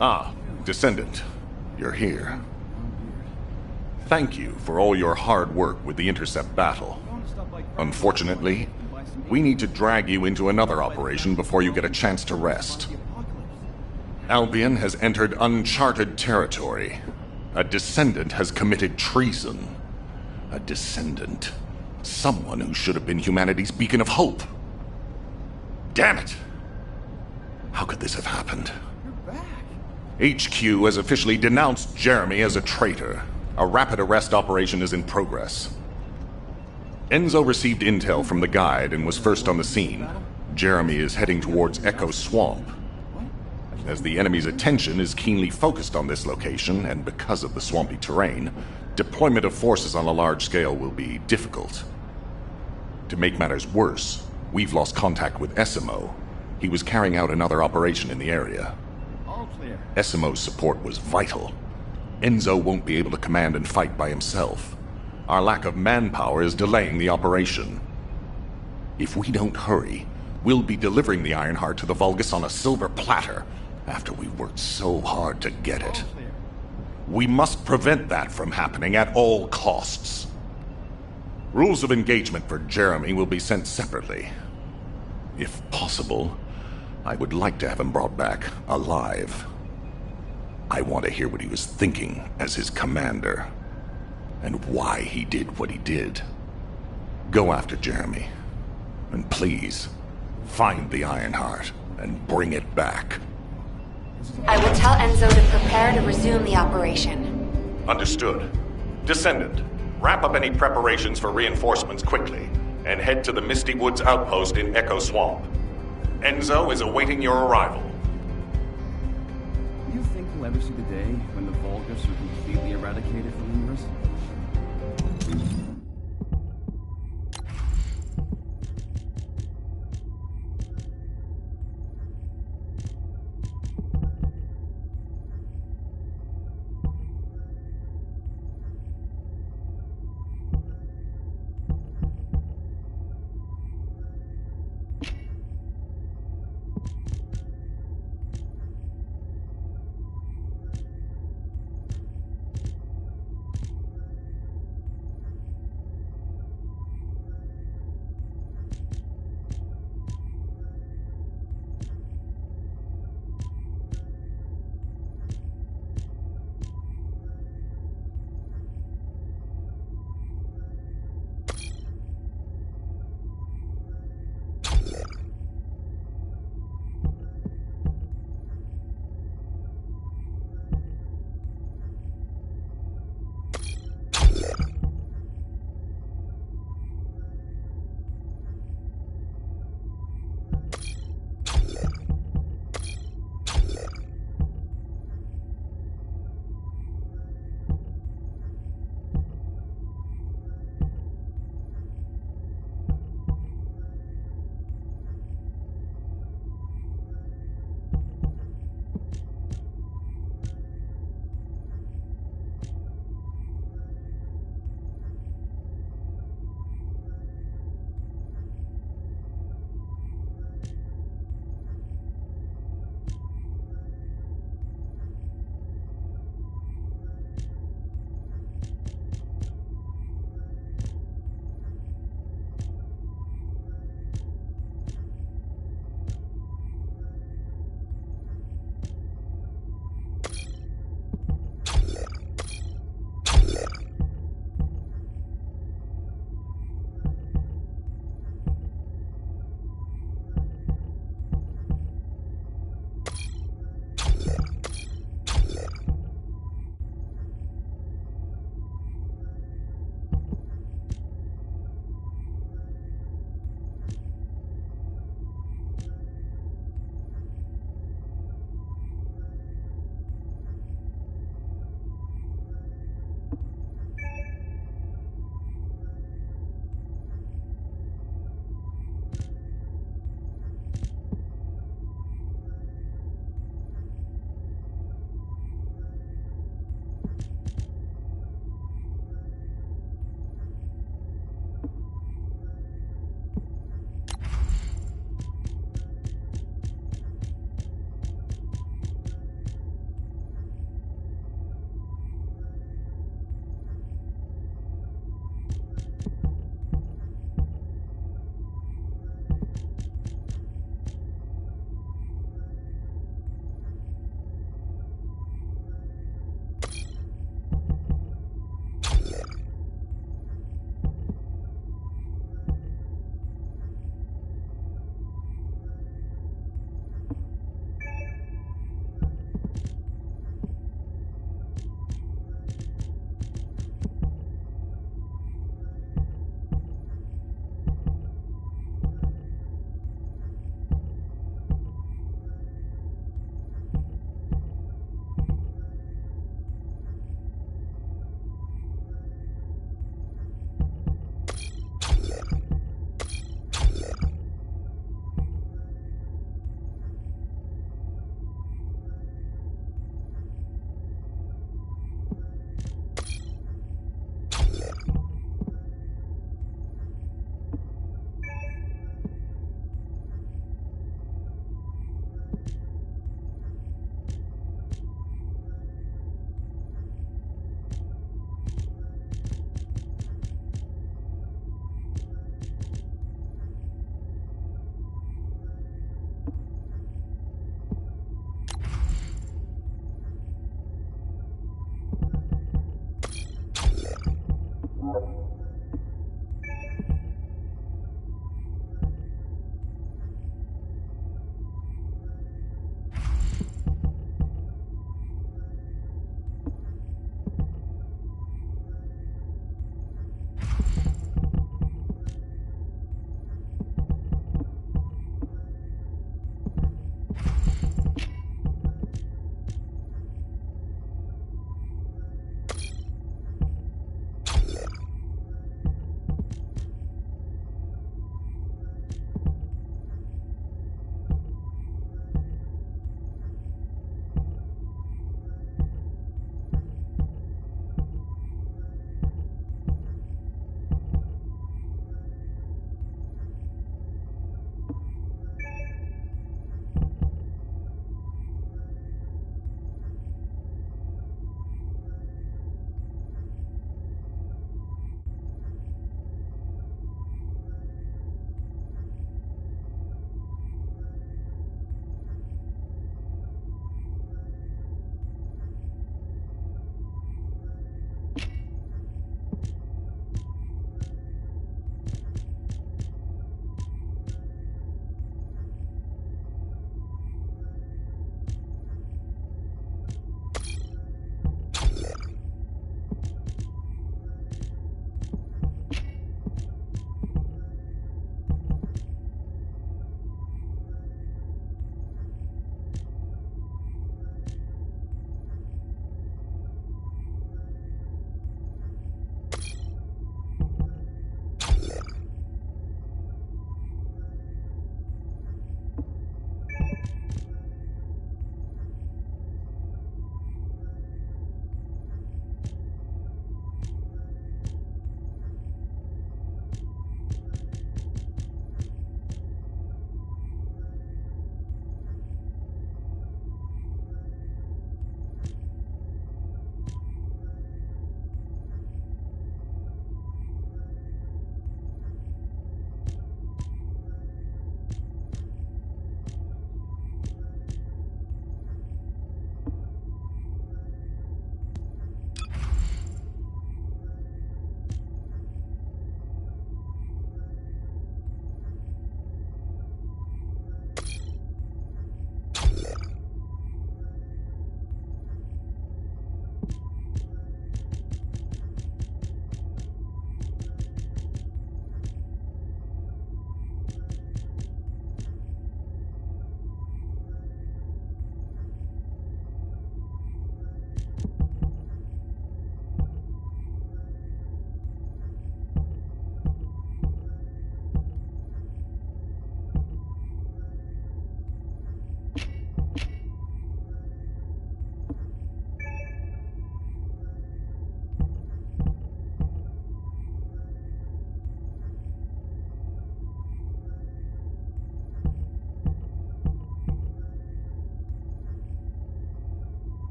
Ah, Descendant. You're here. Thank you for all your hard work with the intercept battle. Unfortunately, we need to drag you into another operation before you get a chance to rest. Albion has entered uncharted territory. A Descendant has committed treason. A Descendant. Someone who should have been humanity's beacon of hope. Damn it! How could this have happened? HQ has officially denounced Jeremy as a traitor. A rapid arrest operation is in progress. Enzo received intel from the guide and was first on the scene. Jeremy is heading towards Echo Swamp. As the enemy's attention is keenly focused on this location, and because of the swampy terrain, deployment of forces on a large scale will be difficult. To make matters worse, we've lost contact with Essimo. He was carrying out another operation in the area. Essimo's support was vital. Enzo won't be able to command and fight by himself. Our lack of manpower is delaying the operation. If we don't hurry, we'll be delivering the Ironheart to the Vulgus on a silver platter after we've worked so hard to get it. We must prevent that from happening at all costs. Rules of engagement for Jeremy will be sent separately. If possible, I would like to have him brought back alive. I want to hear what he was thinking as his commander, and why he did what he did. Go after Jeremy, and please, find the Ironheart and bring it back. I will tell Enzo to prepare to resume the operation. Understood. Descendant, wrap up any preparations for reinforcements quickly, and head to the Misty Woods outpost in Echo Swamp. Enzo is awaiting your arrival. Do you think we'll ever see the day when the Vulgus are completely eradicated from the universe?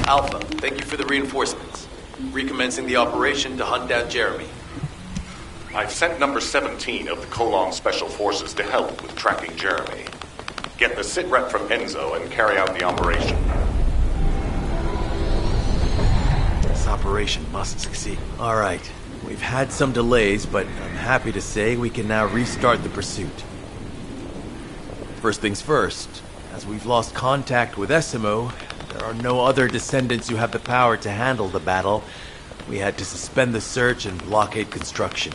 Alpha, thank you for the reinforcements. Recommencing the operation to hunt down Jeremy. I've sent number 17 of the Colon Special Forces to help with tracking Jeremy. Get the sitrep from Enzo and carry out the operation. This operation must succeed. All right. We've had some delays, but I'm happy to say we can now restart the pursuit. First things first, as we've lost contact with Essimo, there are no other Descendants who have the power to handle the battle. We had to suspend the search and blockade construction.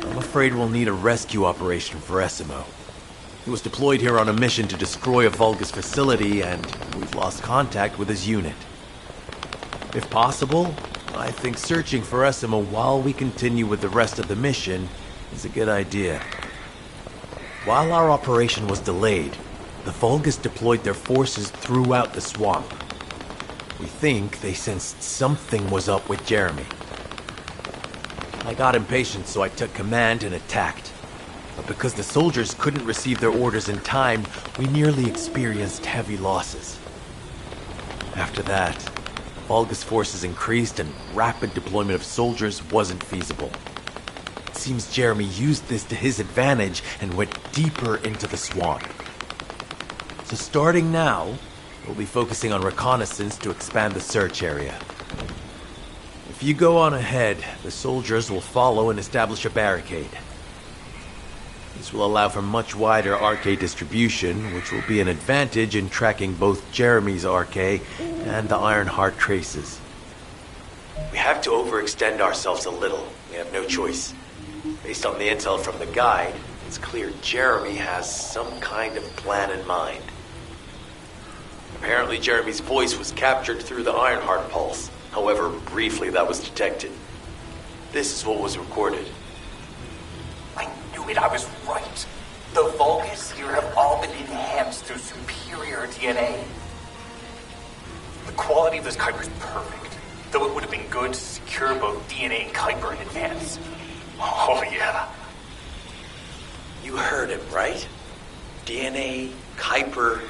I'm afraid we'll need a rescue operation for Essimo. He was deployed here on a mission to destroy a Vulgus facility, and we've lost contact with his unit. If possible, I think searching for Essimo while we continue with the rest of the mission is a good idea. While our operation was delayed, the Vulgus deployed their forces throughout the swamp. We think they sensed something was up with Jeremy. I got impatient, so I took command and attacked. But because the soldiers couldn't receive their orders in time, we nearly experienced heavy losses. After that, Vulgus forces increased and rapid deployment of soldiers wasn't feasible. It seems Jeremy used this to his advantage and went deeper into the swamp. So starting now, we'll be focusing on reconnaissance to expand the search area. If you go on ahead, the soldiers will follow and establish a barricade. This will allow for much wider RK distribution, which will be an advantage in tracking both Jeremy's RK and the Ironheart traces. We have to overextend ourselves a little. We have no choice. Based on the intel from the guide, it's clear Jeremy has some kind of plan in mind. Apparently Jeremy's voice was captured through the Ironheart pulse. However, briefly that was detected. This is what was recorded. I knew it, I was right. The Vulgus here have all been enhanced through superior DNA. The quality of this Kuiper is perfect, though it would have been good to secure both DNA and Kuiper in advance. Oh yeah. You heard him, right? DNA, Kuiper.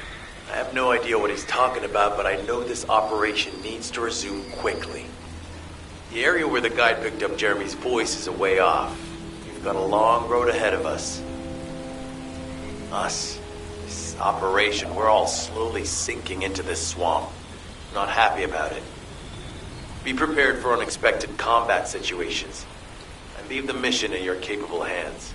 I have no idea what he's talking about, but I know this operation needs to resume quickly. The area where the guide picked up Jeremy's voice is a way off. We've got a long road ahead of us. This operation, we're all slowly sinking into this swamp. Not happy about it. Be prepared for unexpected combat situations. I leave the mission in your capable hands.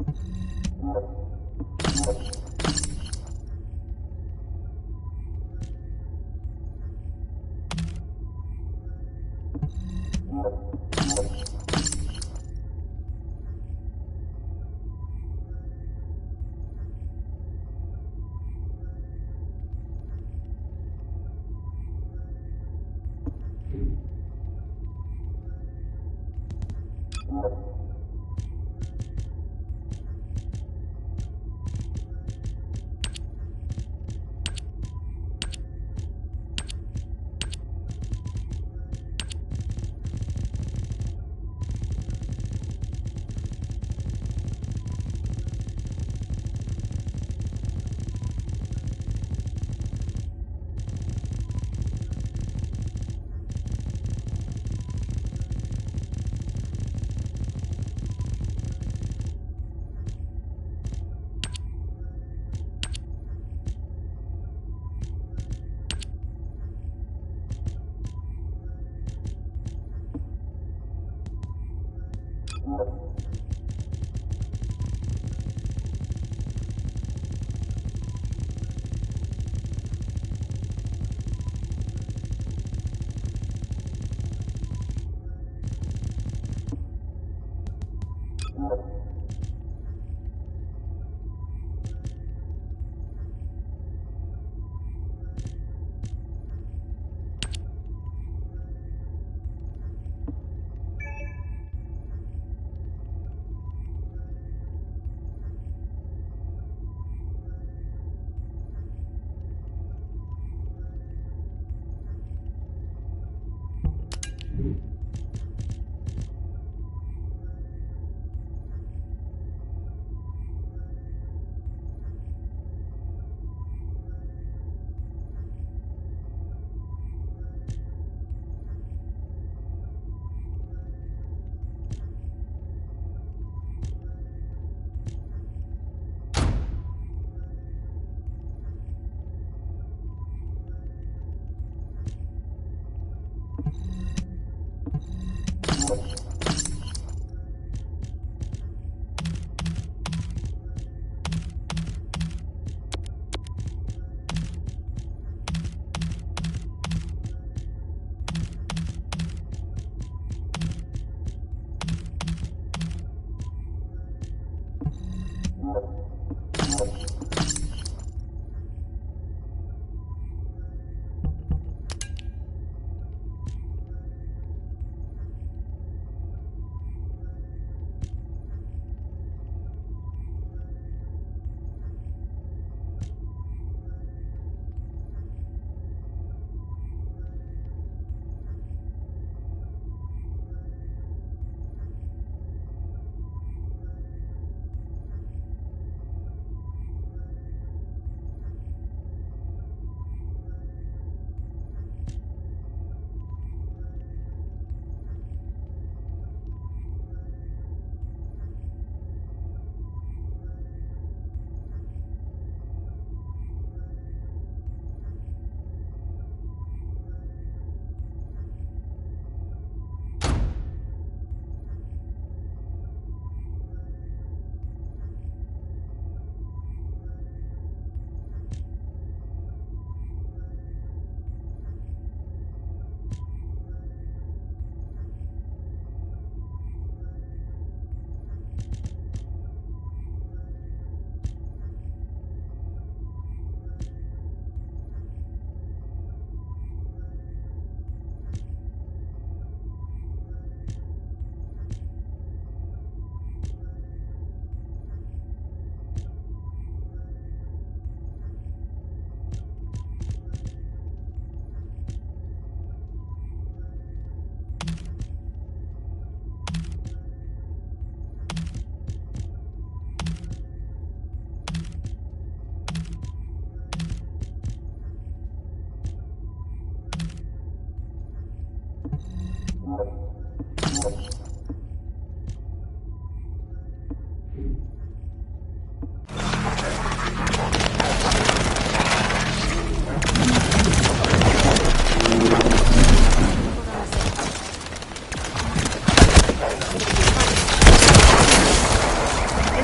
This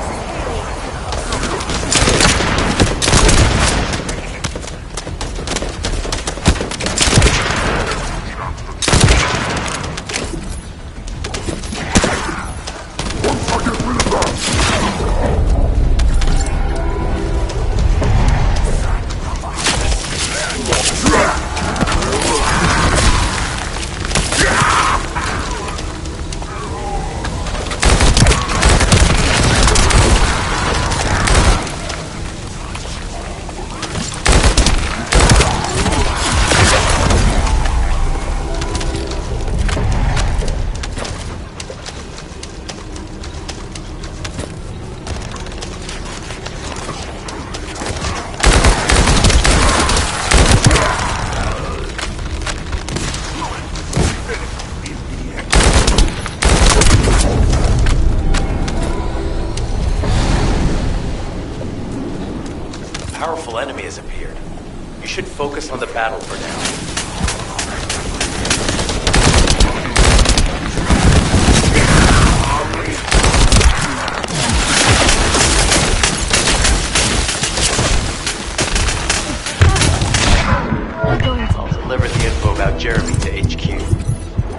is powerful enemy has appeared. You should focus on the battle for now. I'll deliver the info about Jeremy to HQ.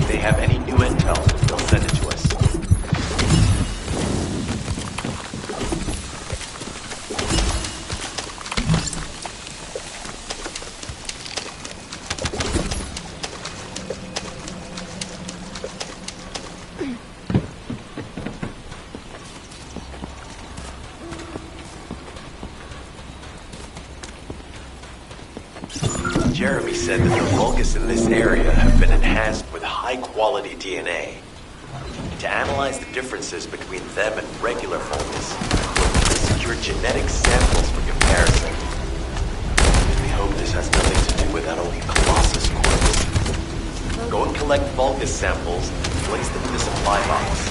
If they have any new intel, they'll send it to us. Jeremy said that the Vulgus in this area have been enhanced with high-quality DNA. To analyze the differences between them and regular Vulgus, we'll secure genetic samples for comparison. We hope this has nothing to do with that old Colossus corpse. Go and collect Vulgus samples and place them in the supply box.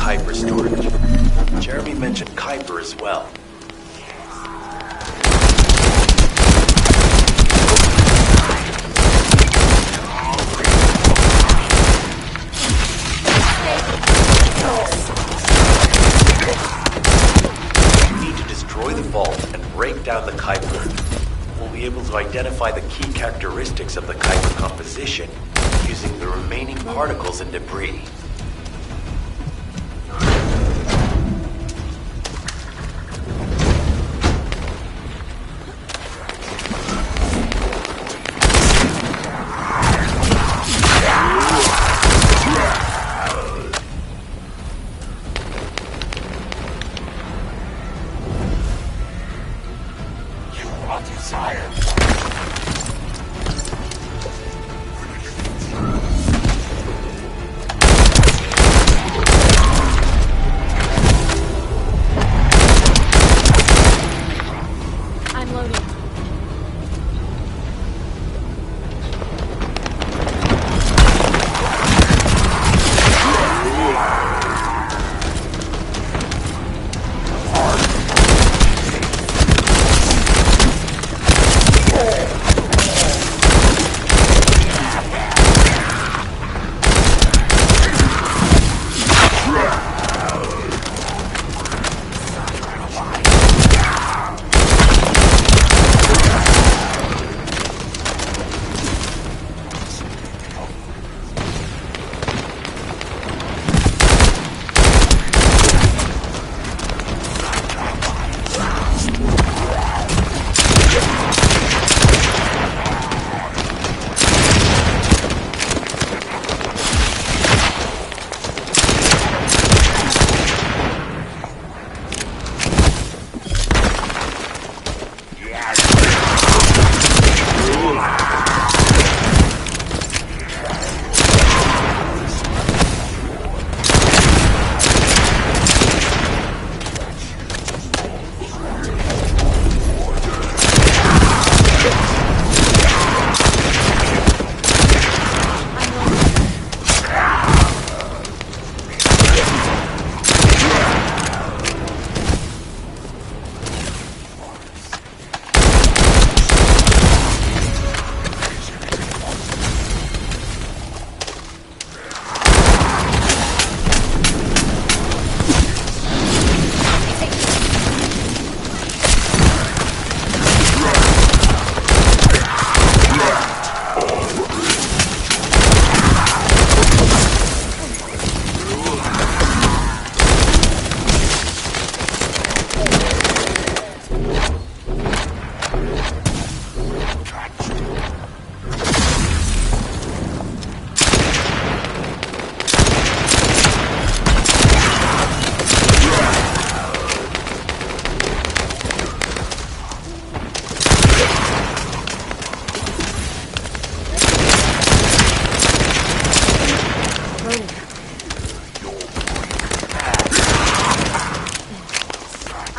Kuiper storage. Jeremy mentioned Kuiper as well. We need to destroy the vault and break down the Kuiper. We'll be able to identify the key characteristics of the Kuiper composition using the remaining particles and debris.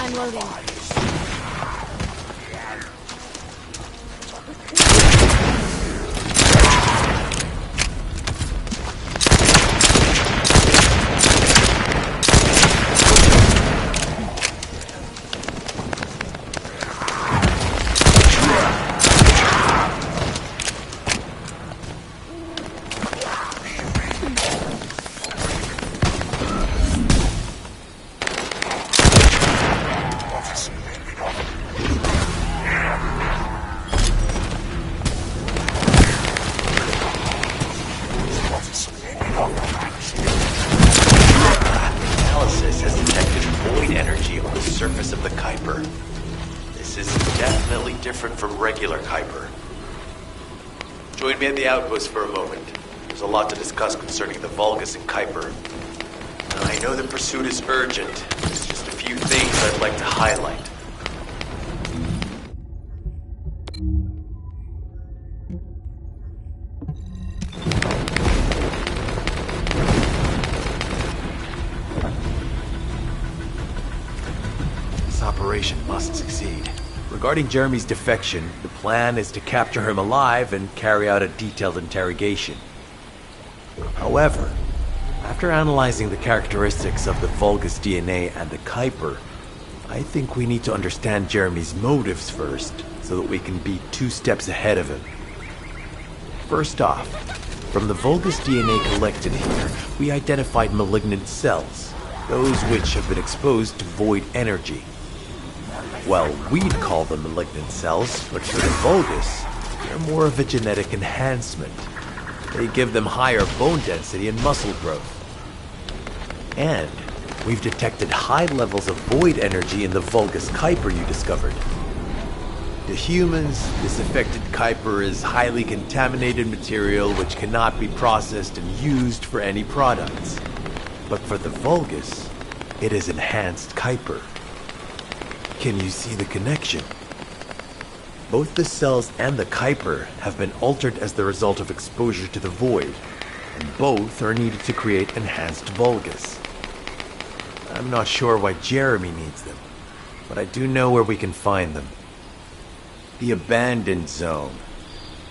I'm loading. Analysis has detected void energy on the surface of the Kuiper. This is definitely different from regular Kuiper. Join me at the outpost for a moment. There's a lot to discuss concerning the Vulgus and Kuiper. Now, I know the pursuit is urgent. There's just a few things I'd like to highlight. This operation must succeed. Regarding Jeremy's defection, the plan is to capture him alive and carry out a detailed interrogation. However, after analyzing the characteristics of the Vulgus DNA and the Kuiper, I think we need to understand Jeremy's motives first, so that we can be 2 steps ahead of him. First off, from the Vulgus DNA collected here, we identified malignant cells, those which have been exposed to void energy. Well, we'd call them malignant cells, but for the Vulgus, they're more of a genetic enhancement. They give them higher bone density and muscle growth. And we've detected high levels of void energy in the Vulgus Kuiper you discovered. To humans, this affected Kuiper is highly contaminated material which cannot be processed and used for any products. But for the Vulgus, it is enhanced Kuiper. Can you see the connection? Both the cells and the Kuiper have been altered as the result of exposure to the void, and both are needed to create enhanced Vulgus. I'm not sure why Jeremy needs them, but I do know where we can find them. The Abandoned Zone.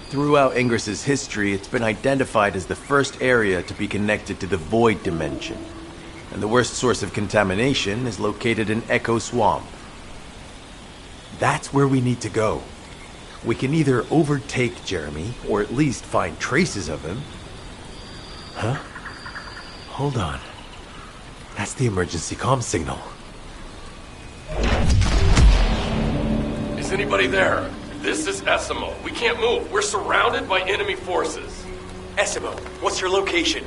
Throughout Ingris's history, it's been identified as the first area to be connected to the Void Dimension, and the worst source of contamination is located in Echo Swamp. That's where we need to go. We can either overtake Jeremy, or at least find traces of him. Huh? Hold on. That's the emergency comm signal. Is anybody there? This is Essimo. We can't move. We're surrounded by enemy forces. Essimo, what's your location?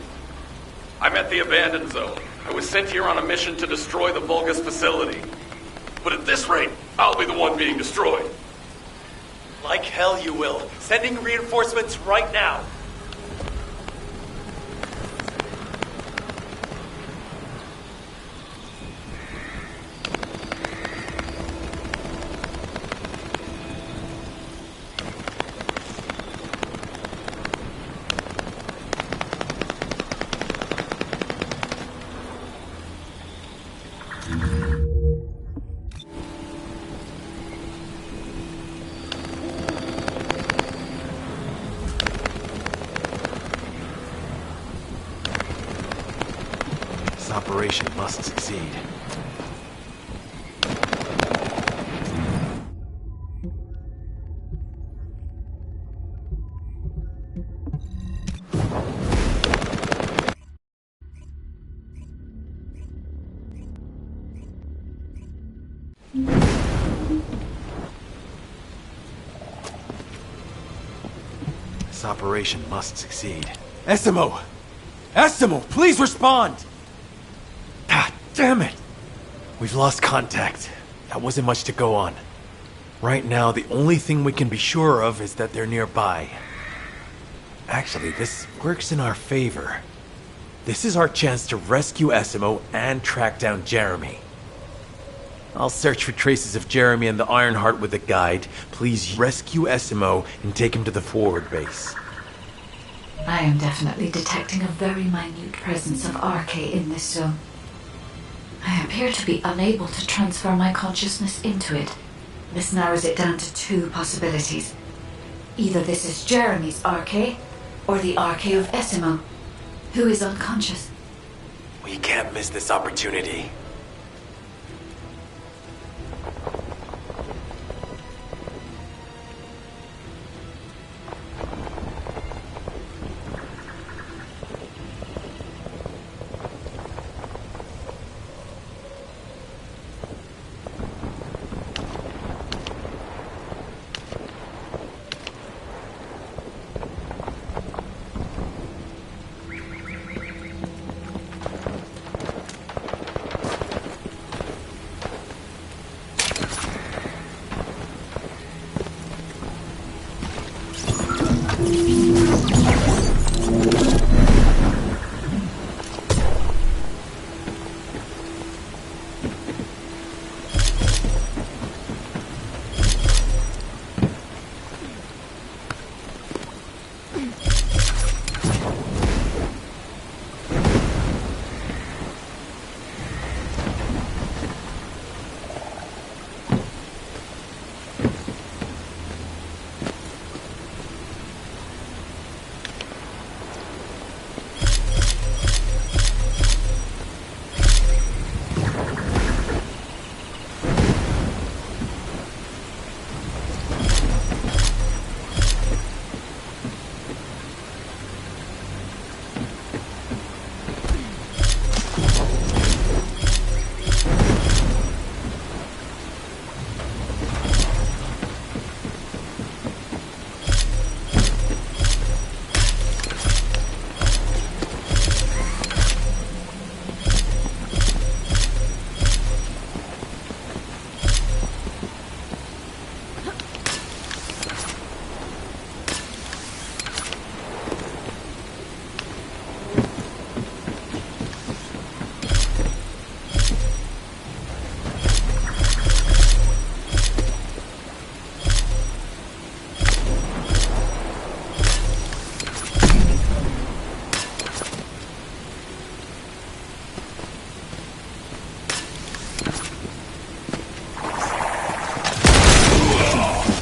I'm at the Abandoned Zone. I was sent here on a mission to destroy the Vulgus facility. But at this rate, I'll be the one being destroyed. Like hell you will. Sending reinforcements right now. Operation must succeed. This operation must succeed. Essimo! Essimo, please respond! Damn it! We've lost contact. That wasn't much to go on. Right now, the only thing we can be sure of is that they're nearby. Actually, this works in our favor. This is our chance to rescue Essimo and track down Jeremy. I'll search for traces of Jeremy and the Ironheart with a guide. Please rescue Essimo and take him to the forward base. I am definitely detecting a very minute presence of RK in this zone. I appear to be unable to transfer my consciousness into it. This narrows it down to two possibilities. Either this is Jeremy's Arche, or the Arche of Essimo, who is unconscious. We can't miss this opportunity.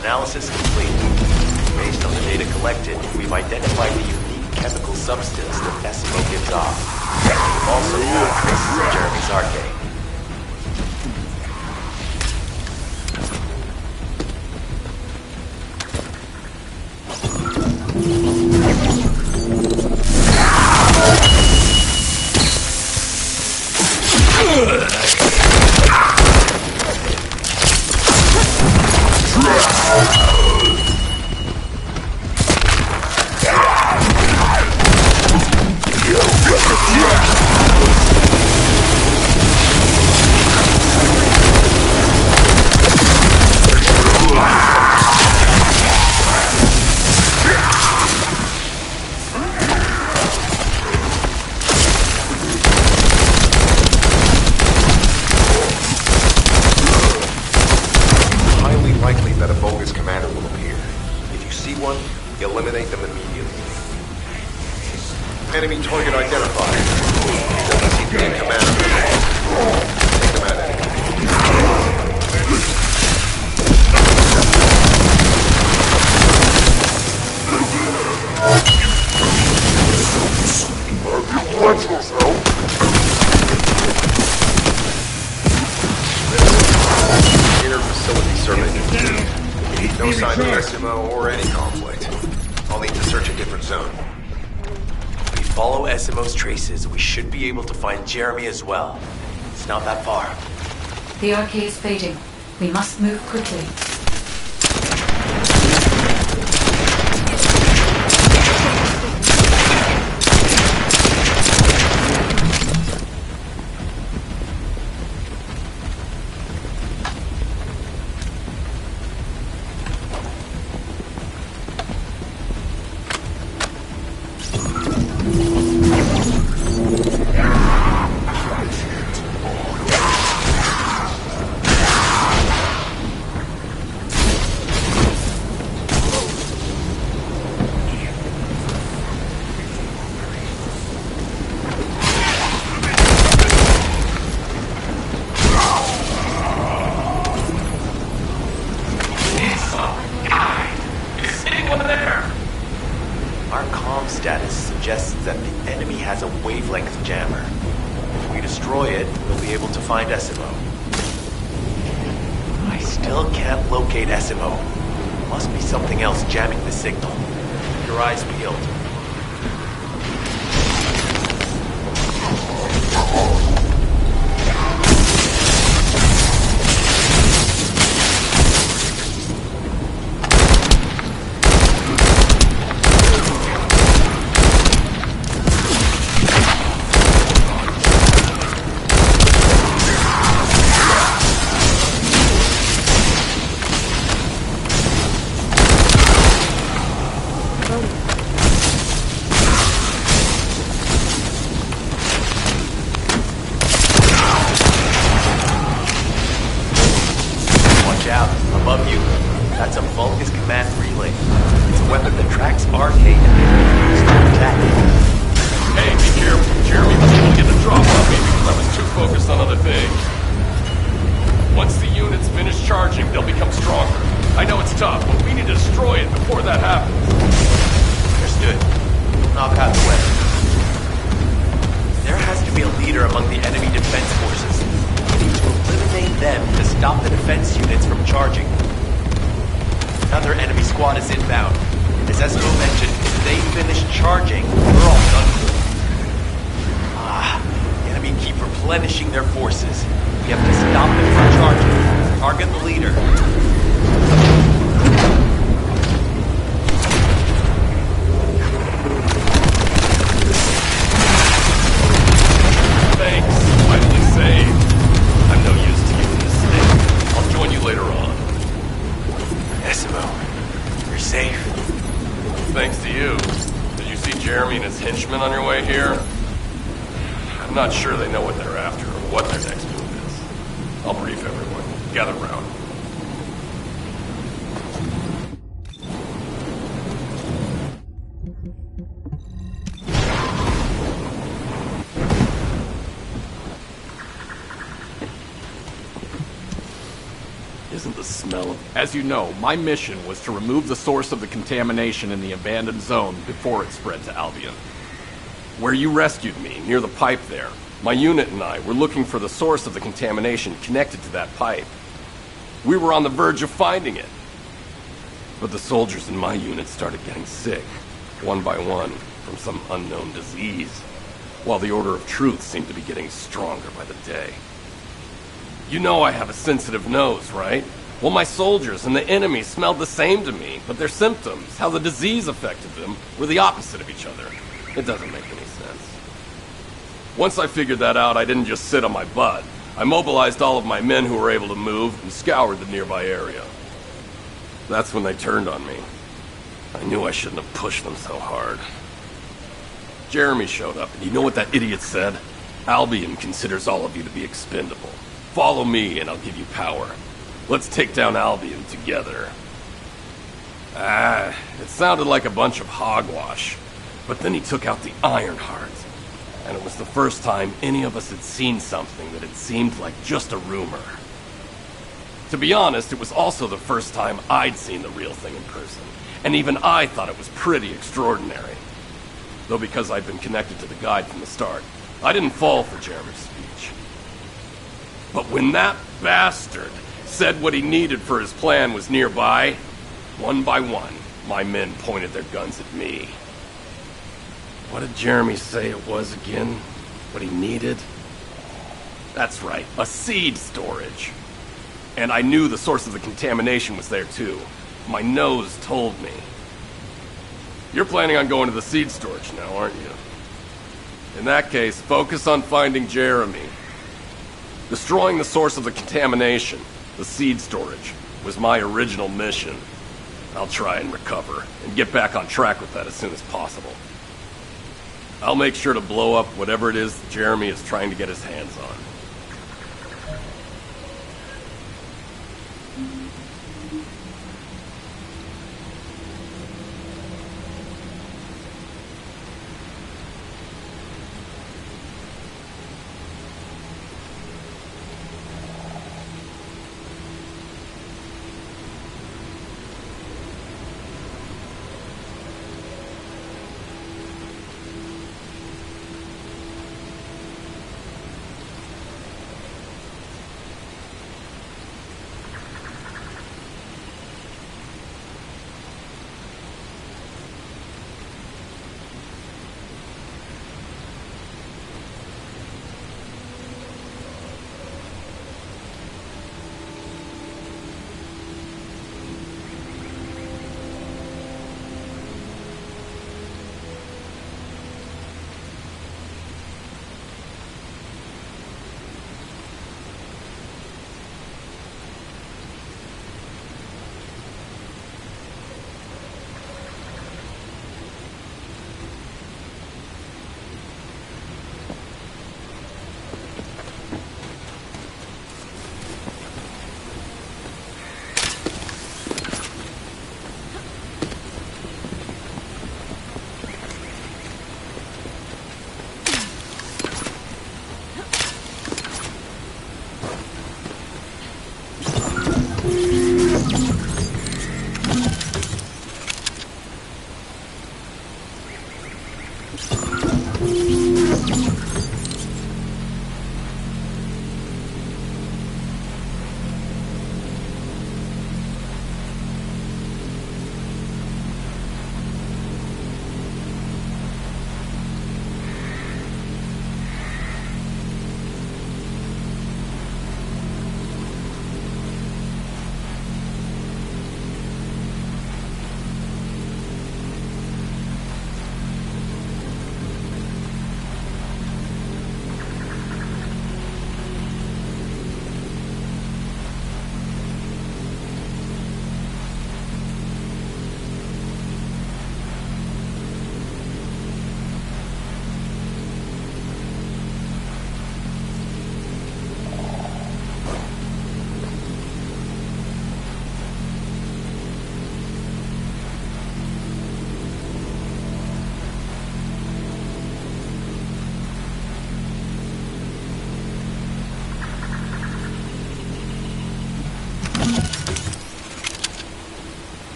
Analysis complete. Based on the data collected, we've identified the unique chemical substance that Essimo gives off. We've also found traces of Jeremy's Arche. Eliminate them immediately. Enemy target identified. Doesn't seem to be in command. Take them out anyway. Inner facility survey. No sign of Essimo or any conflict. I'll need to search a different zone. If we follow Essimo's traces, we should be able to find Jeremy as well. It's not that far. The Arche is fading. We must move quickly. has a wavelength jammer. If we destroy it, we'll be able to find SMO. I still can't locate SMO. Must be something else jamming the signal. Keep your eyes peeled. As you know, my mission was to remove the source of the contamination in the abandoned zone before it spread to Albion. Where you rescued me, near the pipe there, my unit and I were looking for the source of the contamination connected to that pipe. We were on the verge of finding it. But the soldiers in my unit started getting sick, one by one, from some unknown disease, while the Order of Truth seemed to be getting stronger by the day. You know I have a sensitive nose, right? Well, my soldiers and the enemy smelled the same to me, but their symptoms, how the disease affected them, were the opposite of each other. It doesn't make any sense. Once I figured that out, I didn't just sit on my butt. I mobilized all of my men who were able to move and scoured the nearby area. That's when they turned on me. I knew I shouldn't have pushed them so hard. Jeremy showed up, and you know what that idiot said? Albion considers all of you to be expendable. Follow me, and I'll give you power. Let's take down Albion together. It sounded like a bunch of hogwash. But then he took out the Ironhearts. And it was the first time any of us had seen something that had seemed like just a rumor. To be honest, it was also the first time I'd seen the real thing in person. And even I thought it was pretty extraordinary. Though because I'd been connected to the guide from the start, I didn't fall for Jeremy's speech. But when that bastard said what he needed for his plan was nearby, one by one, my men pointed their guns at me. What did Jeremy say it was again? What he needed? That's right, a seed storage. And I knew the source of the contamination was there too. My nose told me. You're planning on going to the seed storage now, aren't you? In that case, focus on finding Jeremy. Destroying the source of the contamination, the seed storage, was my original mission. I'll try and recover, and get back on track with that as soon as possible. I'll make sure to blow up whatever it is Jeremy is trying to get his hands on.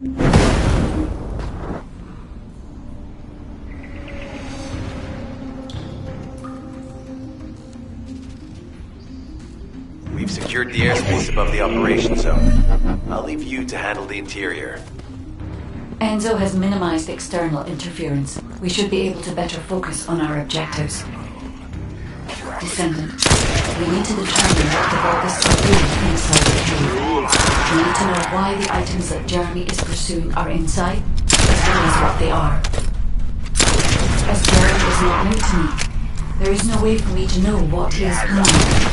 We've secured the airspace above the operation zone. I'll leave you to handle the interior. Enzo has minimized external interference. We should be able to better focus on our objectives. Descendant, we need to determine what the Vulgus are doing inside the cave. We need to know why the items that Jeremy is pursuing are inside, as well as what they are. As Jeremy is not linked to me, there is no way for me to know what he is planning.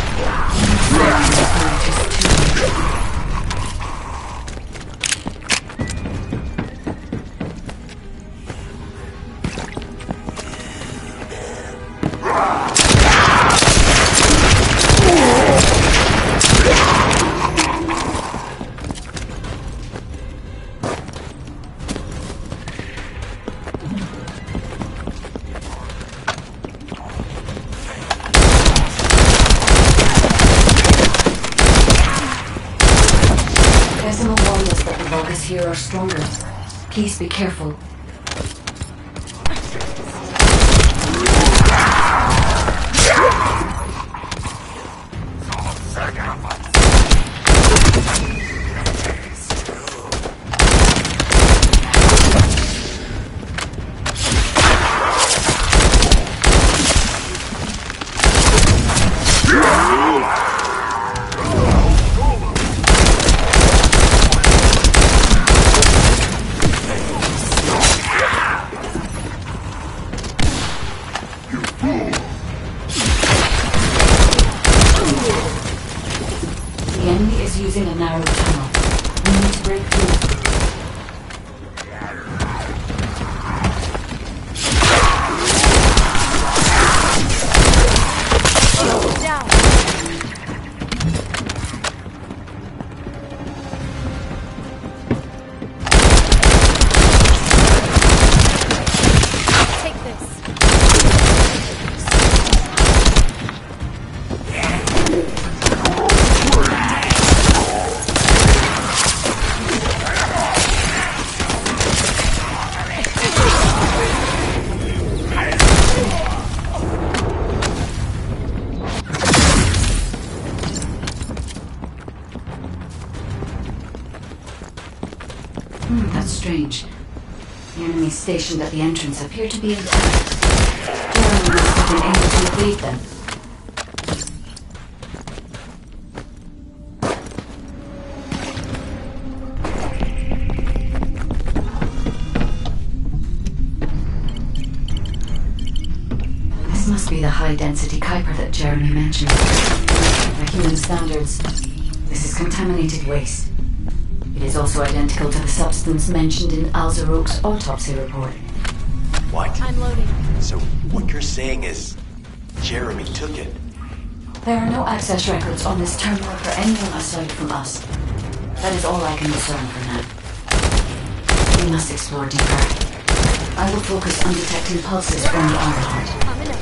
Here are stronger. Please be careful. Using a narrow tunnel. We need to break through. Down. Take this. That's strange. The enemies stationed at the entrance appear to be intact. Jeremy must have been able to evade them. This must be the high-density Kuiper that Jeremy mentioned. By human standards, this is contaminated waste. It is also identical to the substance mentioned in Alzarok's autopsy report. What? I'm loading. So what you're saying is Jeremy took it? There are no access records on this terminal for anyone aside from us. That is all I can discern for now. We must explore deeper. I will focus on detecting pulses from the iron heart. Coming up.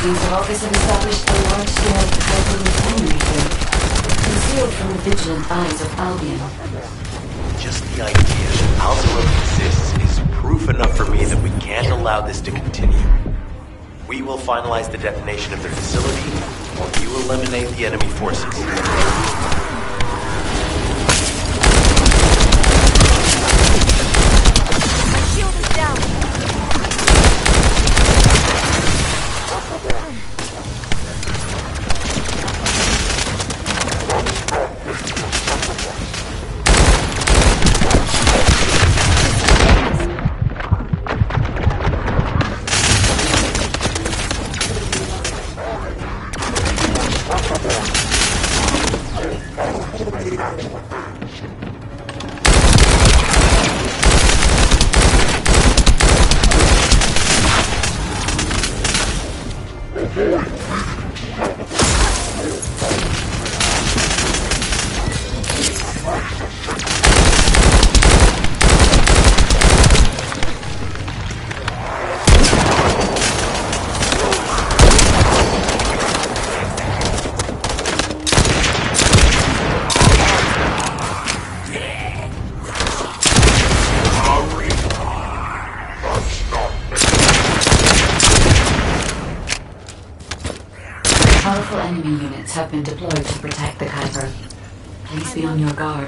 These Vulgus have established a large-scale hyper-refinery here, concealed from the vigilant eyes of Albion. Just the idea that Alzarok exists is proof enough for me that we can't allow this to continue. We will finalize the detonation of their facility, while you eliminate the enemy forces. My shield is down. Powerful enemy units have been deployed to protect the Kuiper. Please be on your guard.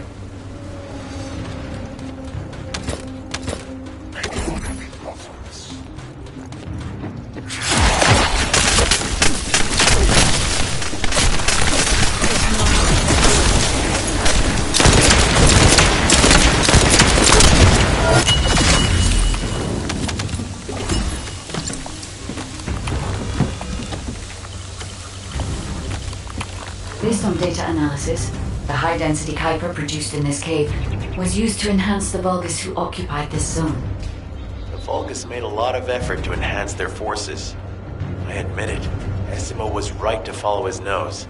Based on data analysis, the high-density Kuiper produced in this cave was used to enhance the Vulgus who occupied this zone. The Vulgus made a lot of effort to enhance their forces. I admit it. Essimo was right to follow his nose.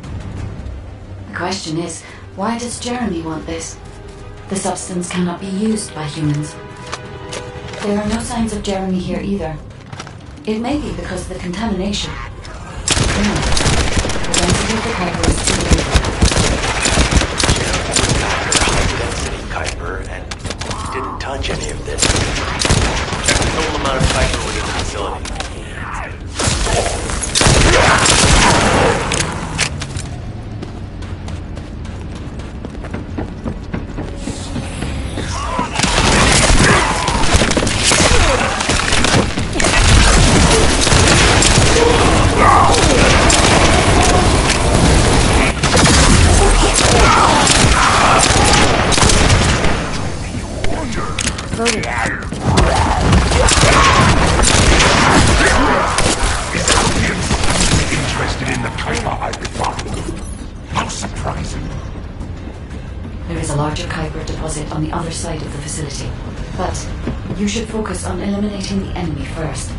The question is, why does Jeremy want this? The substance cannot be used by humans. There are no signs of Jeremy here either. It may be because of the contamination. No. The density of the Kuiper is too low. High-density Kuiper, and he didn't touch any of this. Check the total amount of Kuiper within the facility. Interested in the Kuiper I defined. How surprising. There is a larger Kuiper deposit on the other side of the facility, but you should focus on eliminating the enemy first.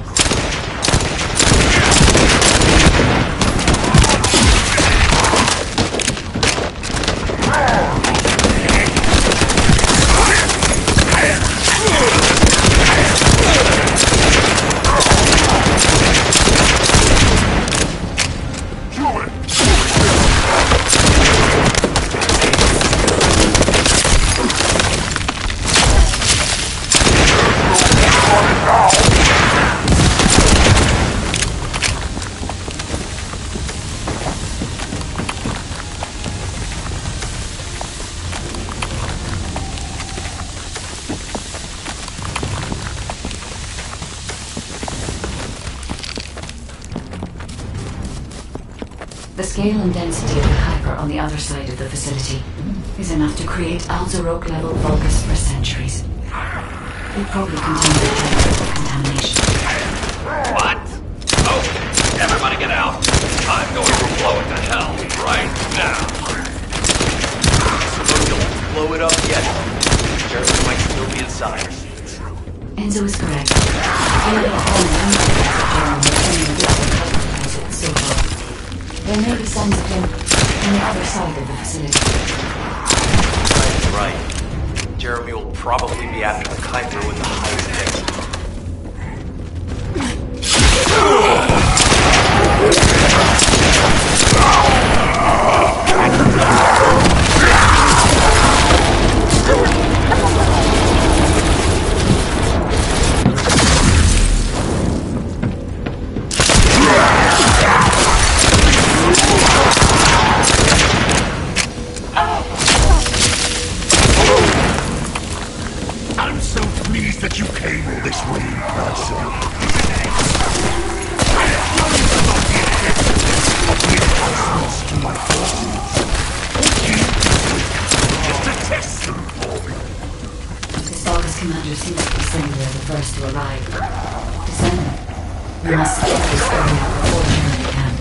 The scale and density of the Kuiper on the other side of the facility is enough to create Alzeroke-level Vulgus for centuries. They probably contain the chemical contamination. What? Okay, everybody get out. I'm going to blow it to hell right now. So don't blow it up yet. Jeremy might still be inside. Enzo is correct. Only a whole number of the other deposits so far. There may be signs of him on the other side of the facility. Right. Jeremy will probably be after the Kuiper with the highest density. I'm so pleased that you came all this way, Viessa. My just to test them for me. This Vulgus commander seems to be saying they're the first to arrive. Descendant, we must secure this area before Jeremy can.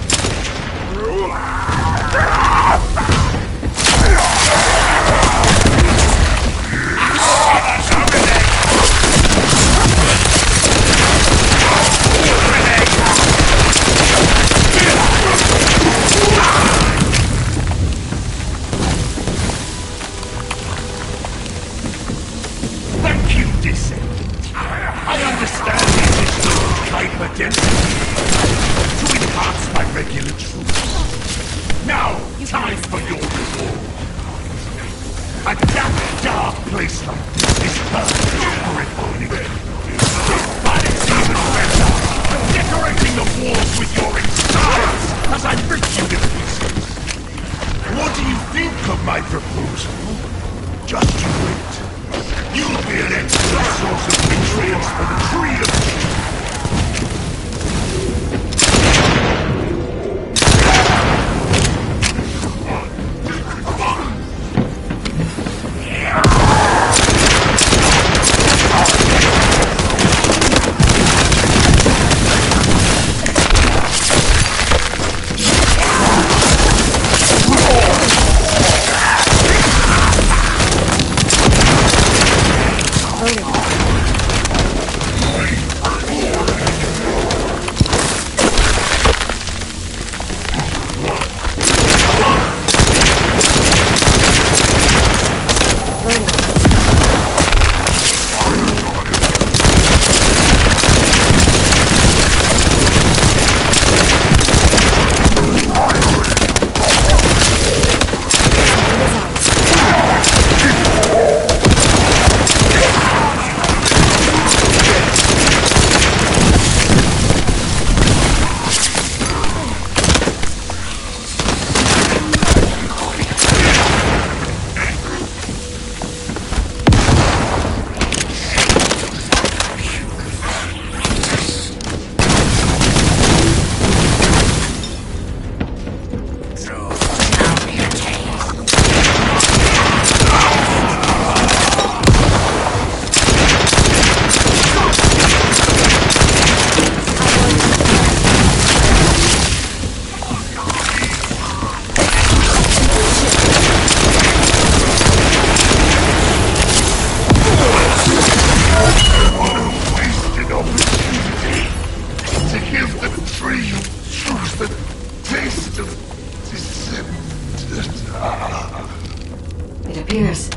appears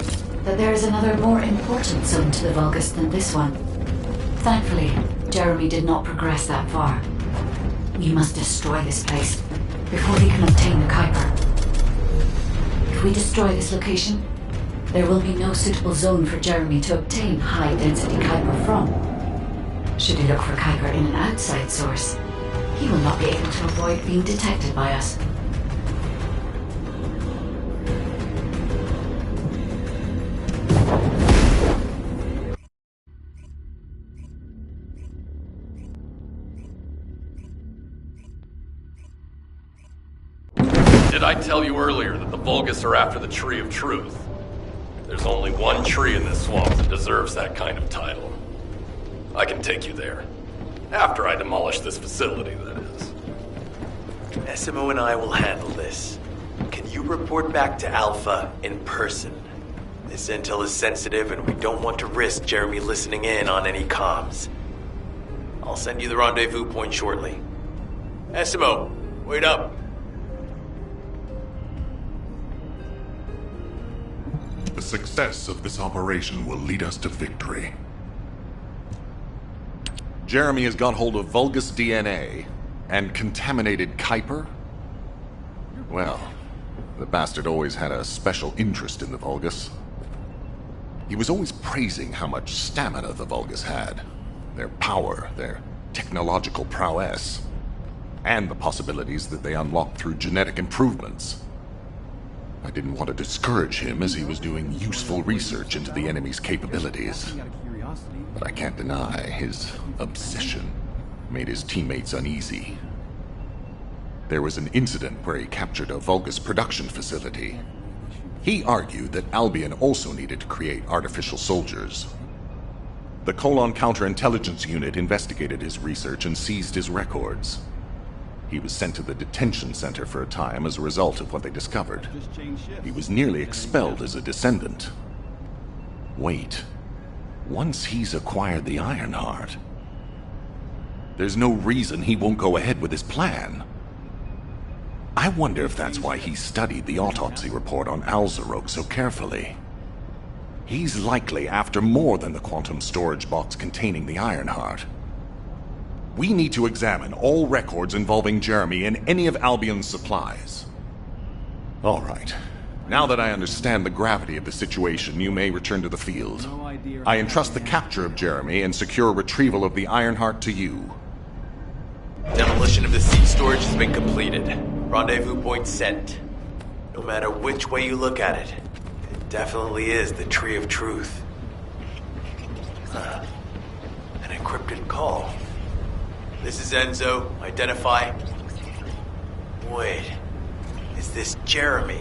that there is another more important zone to the Vulgus than this one. Thankfully, Jeremy did not progress that far. We must destroy this place before we can obtain the Kuiper. If we destroy this location, there will be no suitable zone for Jeremy to obtain high-density Kuiper from. Should he look for Kuiper in an outside source, he will not be able to avoid being detected by us. Did I tell you earlier that the Vulgus are after the Tree of Truth? There's only one tree in this swamp that deserves that kind of title. I can take you there. After I demolish this facility, that is. SMO and I will handle this. Can you report back to Alpha in person? This intel is sensitive and we don't want to risk Jeremy listening in on any comms. I'll send you the rendezvous point shortly. SMO, wait up. The success of this operation will lead us to victory. Jeremy has got hold of Vulgus DNA and contaminated Kuiper? Well, the bastard always had a special interest in the Vulgus. He was always praising how much stamina the Vulgus had, their power, their technological prowess, and the possibilities that they unlocked through genetic improvements. I didn't want to discourage him as he was doing useful research into the enemy's capabilities. But I can't deny his obsession made his teammates uneasy. There was an incident where he captured a Vulgus production facility. He argued that Albion also needed to create artificial soldiers. The Colon Counterintelligence Unit investigated his research and seized his records. He was sent to the detention center for a time as a result of what they discovered. He was nearly expelled as a Descendant. Wait. Once he's acquired the Ironheart, there's no reason he won't go ahead with his plan. I wonder if that's why he studied the autopsy report on Alzarok so carefully. He's likely after more than the quantum storage box containing the Ironheart. We need to examine all records involving Jeremy and any of Albion's supplies. All right. Now that I understand the gravity of the situation, you may return to the field. I entrust the capture of Jeremy and secure retrieval of the Ironheart to you. Demolition of the seed storage has been completed. Rendezvous point sent. No matter which way you look at it, it definitely is the Tree of Truth. An encrypted call. This is Enzo. Identify. Wait. Is this Jeremy?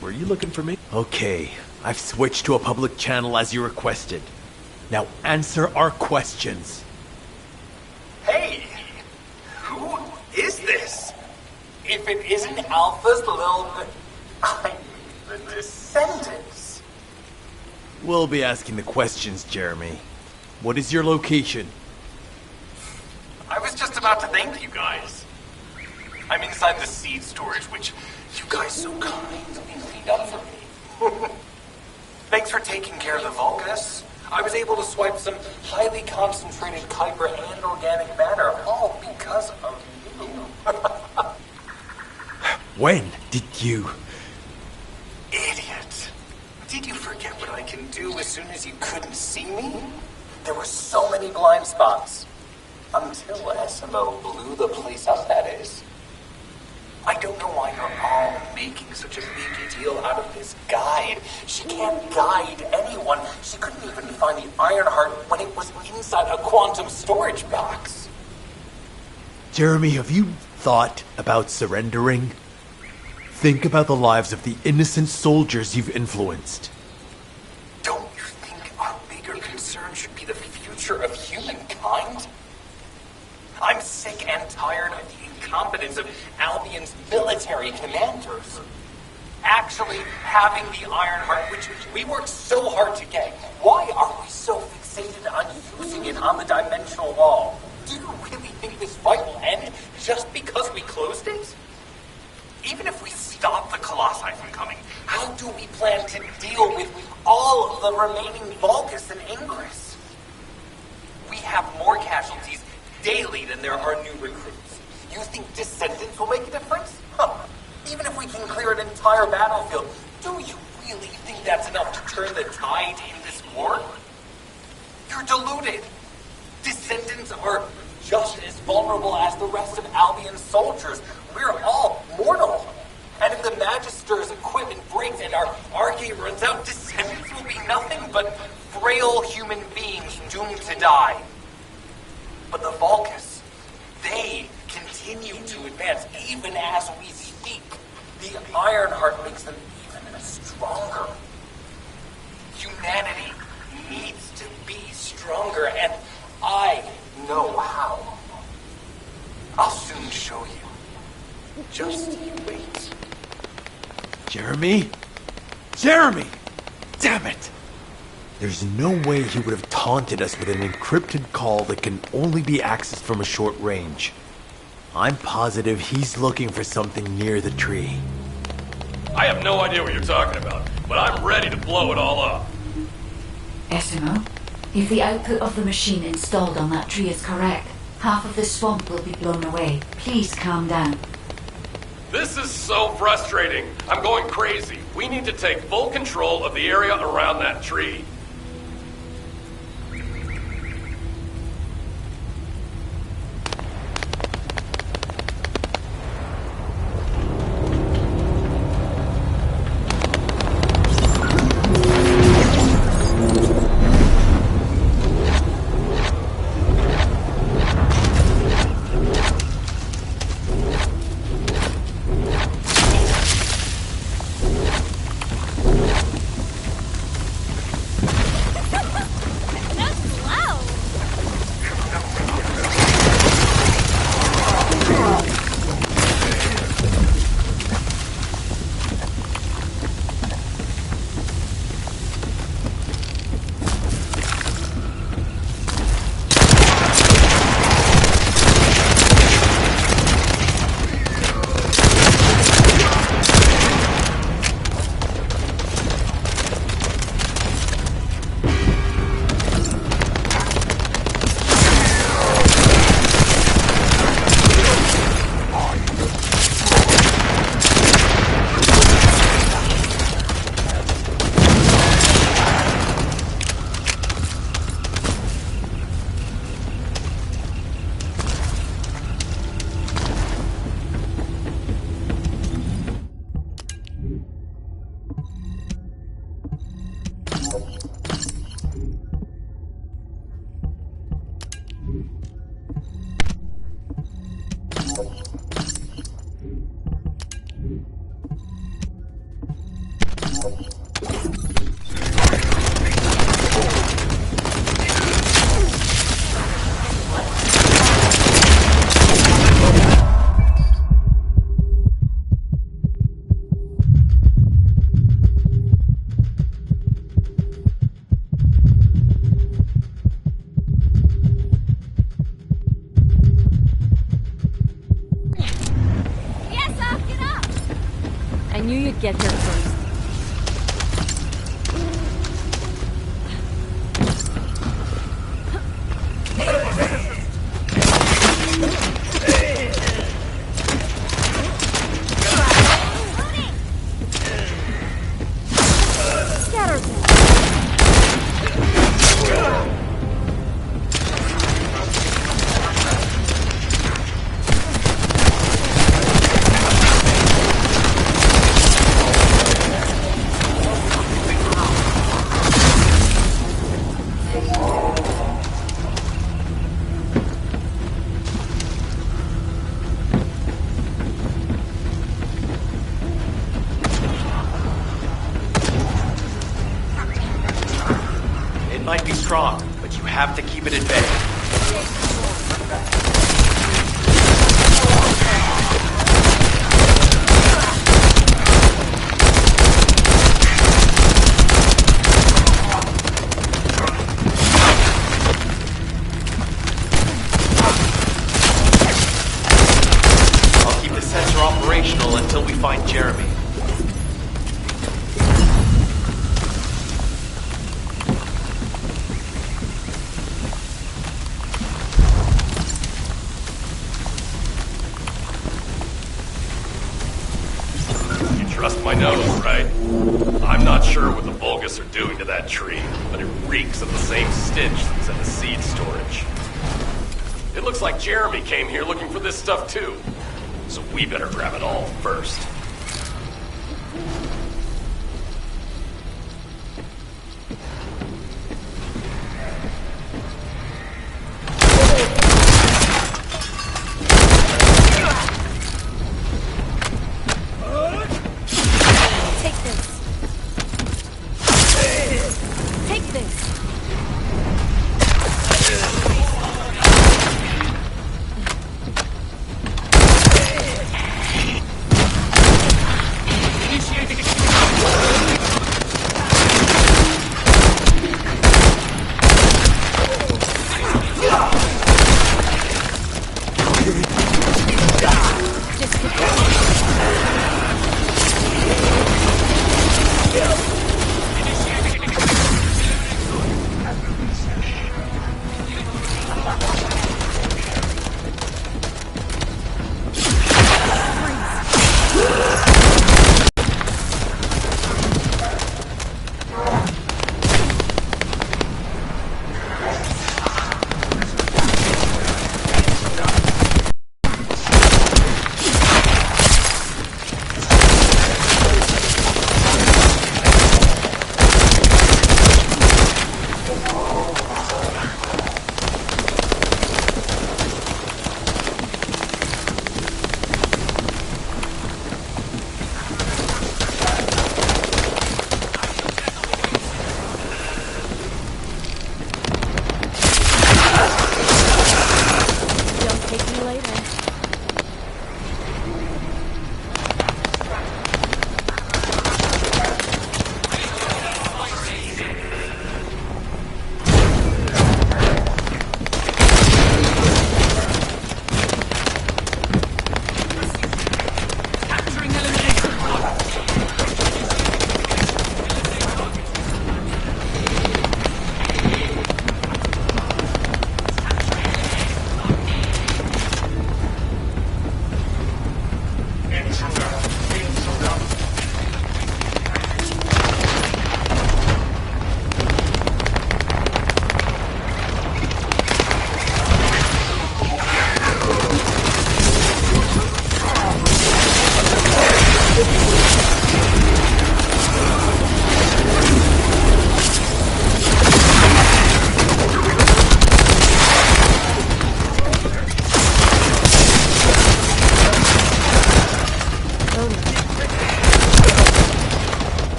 Were you looking for me? Okay, I've switched to a public channel as you requested. Now answer our questions. Hey! Who is this? If it isn't Alpha's the Descendants. We'll be asking the questions, Jeremy. What is your location? I was just about to thank you guys. I'm inside the seed storage, which you guys so kindly cleaned up for me. Thanks for taking care of the Vulgus. I was able to swipe some highly concentrated Kuiper and organic matter, all because of you. When did you... Idiot. Did you forget what I can do as soon as you couldn't see me? There were so many blind spots. Until SMO blew the place up, that is. I don't know why you're all making such a big deal out of this guide. She can't guide anyone. She couldn't even find the Ironheart when it was inside a quantum storage box. Jeremy, have you thought about surrendering? Think about the lives of the innocent soldiers you've influenced. Don't you think our bigger concern should be the future future of humankind? I'm sick and tired of the incompetence of Albion's military commanders. Actually having the Ironheart, which we worked so hard to get, why are we so fixated on using it on the dimensional wall? Do you really think this fight will end just because we closed it? Even if we stop the Colossi from coming, how do we plan to deal with all of the remaining Vulgus and Ingress? We have more casualties daily than there are new recruits. You think Descendants will make a difference? Huh. Even if we can clear an entire battlefield, do you really think that's enough to turn the tide in this war? You're deluded. Descendants are just as vulnerable as the rest of Albion's soldiers. We're all mortal. And if the Magister's equipment breaks and our arcade runs out, Descendants will be nothing but frail human beings doomed to die. But the Vulgus, they continue to advance even as we speak. The Ironheart makes them even stronger. Humanity needs to be stronger, and I know how. I'll soon show you. Just you wait. Jeremy? Jeremy! Damn it! There's no way he would have taunted us with an encrypted call that can only be accessed from a short range. I'm positive he's looking for something near the tree. I have no idea what you're talking about, but I'm ready to blow it all up. Essimo, if the output of the machine installed on that tree is correct, half of the swamp will be blown away. Please calm down. This is so frustrating. I'm going crazy. We need to take full control of the area around that tree. Get here first. but you have to keep it at bay. I'll keep the sensor operational until we find Jeremy. Trust my nose, right? I'm not sure what the Vulgus are doing to that tree, but it reeks of the same stench that's in the seed storage. It looks like Jeremy came here looking for this stuff too, so we better grab it all first.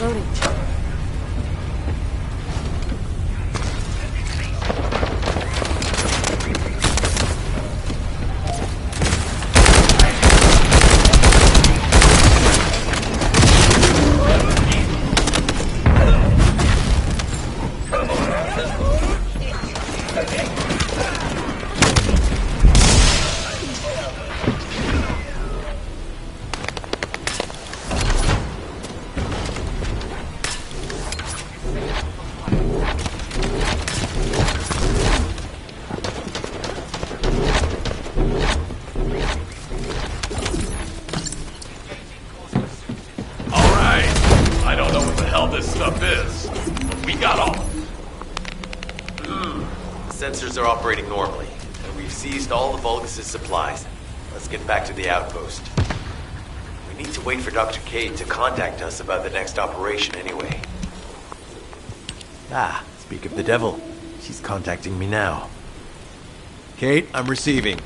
Loading. Sensors are operating normally, and we've seized all the Vulgus' supplies. Let's get back to the outpost. We need to wait for Dr. Cade to contact us about the next operation anyway. Ah, speak of the devil. She's contacting me now. Kate, I'm receiving.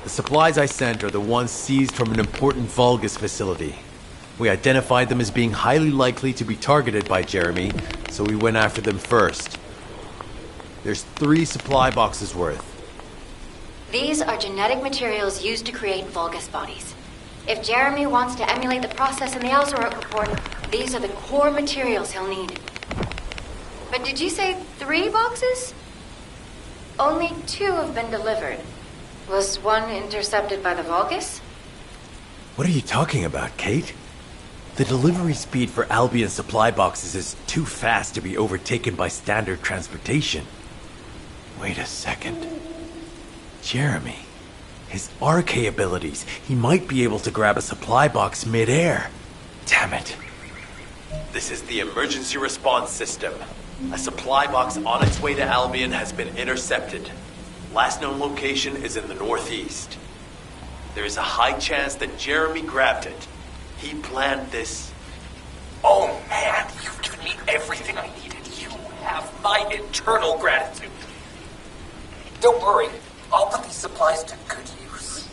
The supplies I sent are the ones seized from an important Vulgus facility. We identified them as being highly likely to be targeted by Jeremy, so we went after them first. There's 3 supply boxes worth. These are genetic materials used to create Vulgus bodies. If Jeremy wants to emulate the process in the Alzarok report, these are the core materials he'll need. But did you say 3 boxes? Only 2 have been delivered. Was one intercepted by the Vulgus? What are you talking about, Kate? The delivery speed for Albion supply boxes is too fast to be overtaken by standard transportation. Wait a second. Jeremy. His RK abilities. He might be able to grab a supply box mid-air. Damn it. This is the emergency response system. A supply box on its way to Albion has been intercepted. Last known location is in the northeast. There is a high chance that Jeremy grabbed it. He planned this. Oh man, you've given me everything I needed. You have my eternal gratitude. Don't worry, I'll put these supplies to good use.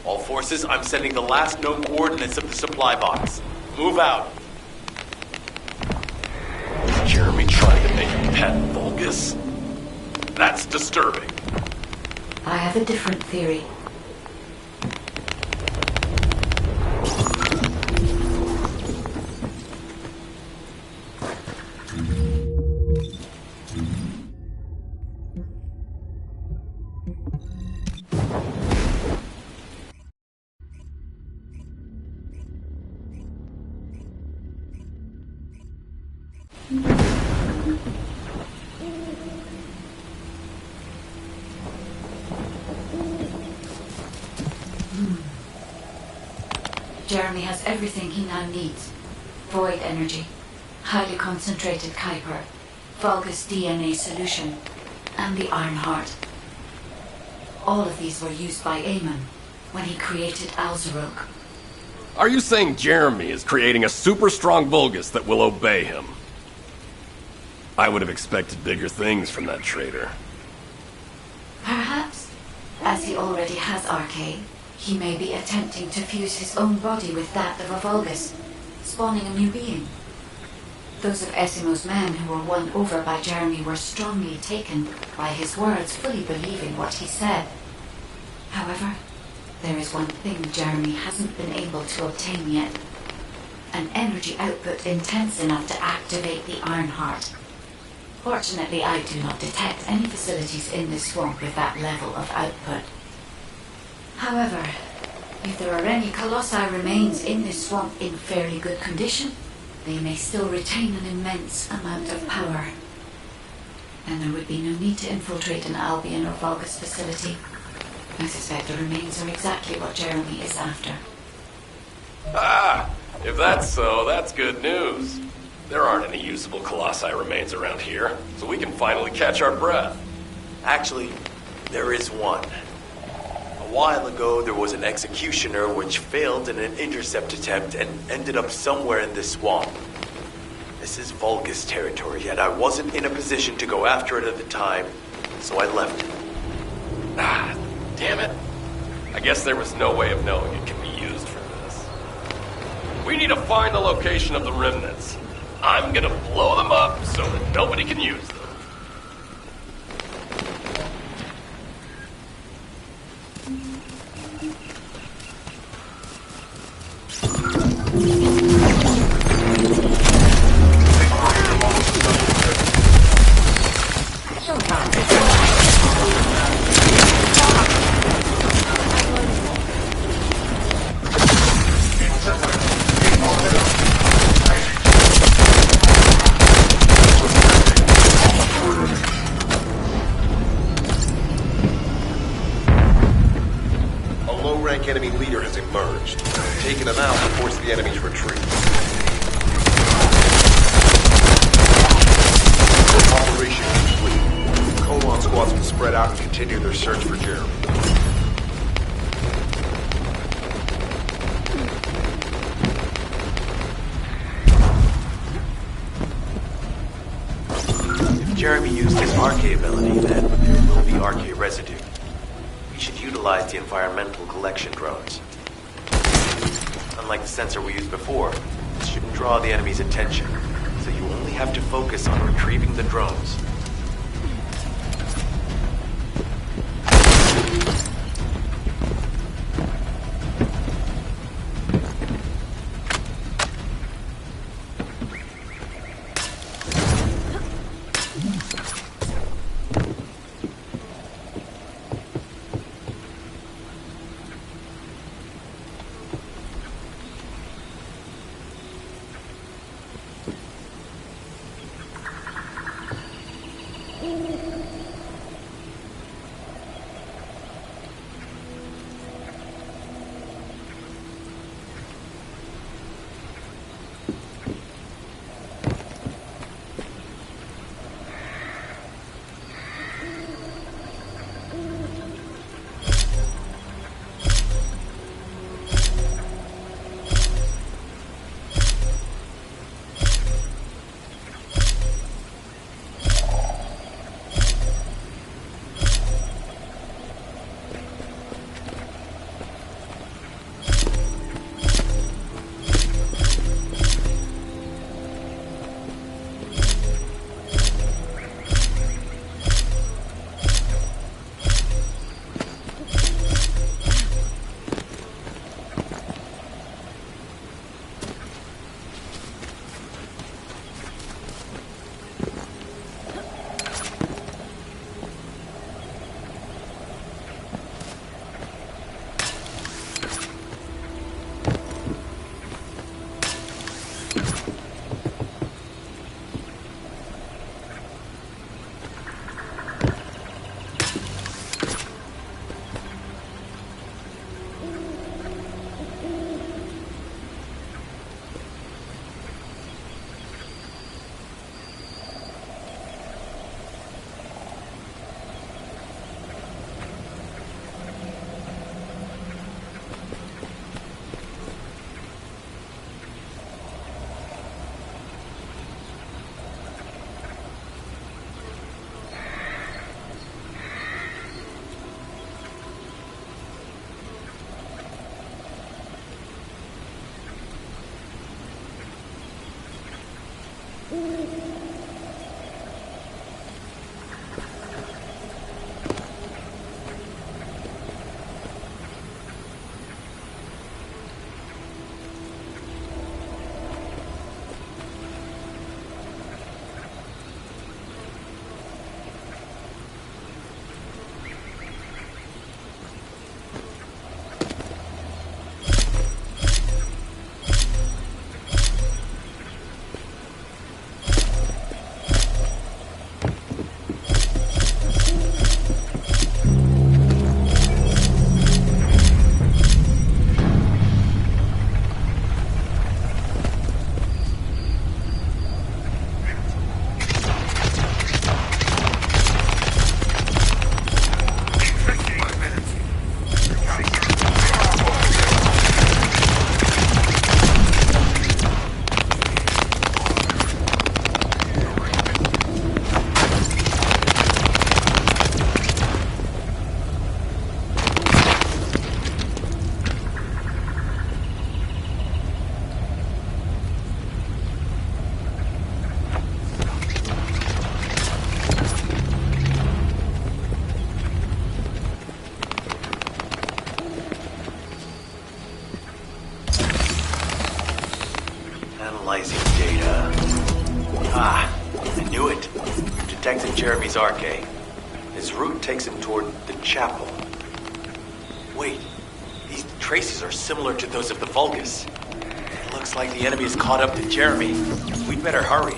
All forces, I'm sending the last known coordinates of the supply box. Move out. Jeremy trying to make a pet Vulgus? That's disturbing. I have a different theory. Jeremy has everything he now needs. Void energy, highly concentrated Kuiper, Vulgus DNA solution, and the Iron Heart. All of these were used by Eamon when he created Alzarok. Are you saying Jeremy is creating a super strong Vulgus that will obey him? I would have expected bigger things from that traitor. Perhaps, as he already has RK, he may be attempting to fuse his own body with that of a Vulgus, spawning a new being. Those of Esimo's men who were won over by Jeremy were strongly taken by his words, fully believing what he said. However, there is one thing Jeremy hasn't been able to obtain yet. An energy output intense enough to activate the Iron Heart. Fortunately, I do not detect any facilities in this swamp with that level of output. However, if there are any Colossi remains in this swamp in fairly good condition, they may still retain an immense amount of power. And there would be no need to infiltrate an Albion or Vulgus facility. I suspect the remains are exactly what Jeremy is after. Ah! If that's so, that's good news. There aren't any usable Colossi remains around here, so we can finally catch our breath. Actually, there is one. A while ago, there was an executioner which failed in an intercept attempt and ended up somewhere in this swamp. This is Vulgus territory, and I wasn't in a position to go after it at the time, so I left it. Ah, damn it. I guess there was no way of knowing it could be used for this. We need to find the location of the remnants. I'm gonna blow them up so that nobody can use them. Enemy leader has emerged. Taking them out will force the enemy's retreat. Operation complete. Colon squads can spread out and continue their search for Jeremy. If Jeremy used his RK ability, then there will be RK residue. We should utilize the environmental collection drones. Unlike the sensor we used before, this shouldn't draw the enemy's attention, so you only have to focus on retrieving the drones. Analyzing data. Ah, I knew it. We've detected Jeremy's arcade. His route takes him toward the chapel. Wait, these traces are similar to those of the Vulgus. It looks like the enemy is caught up to Jeremy. We'd better hurry.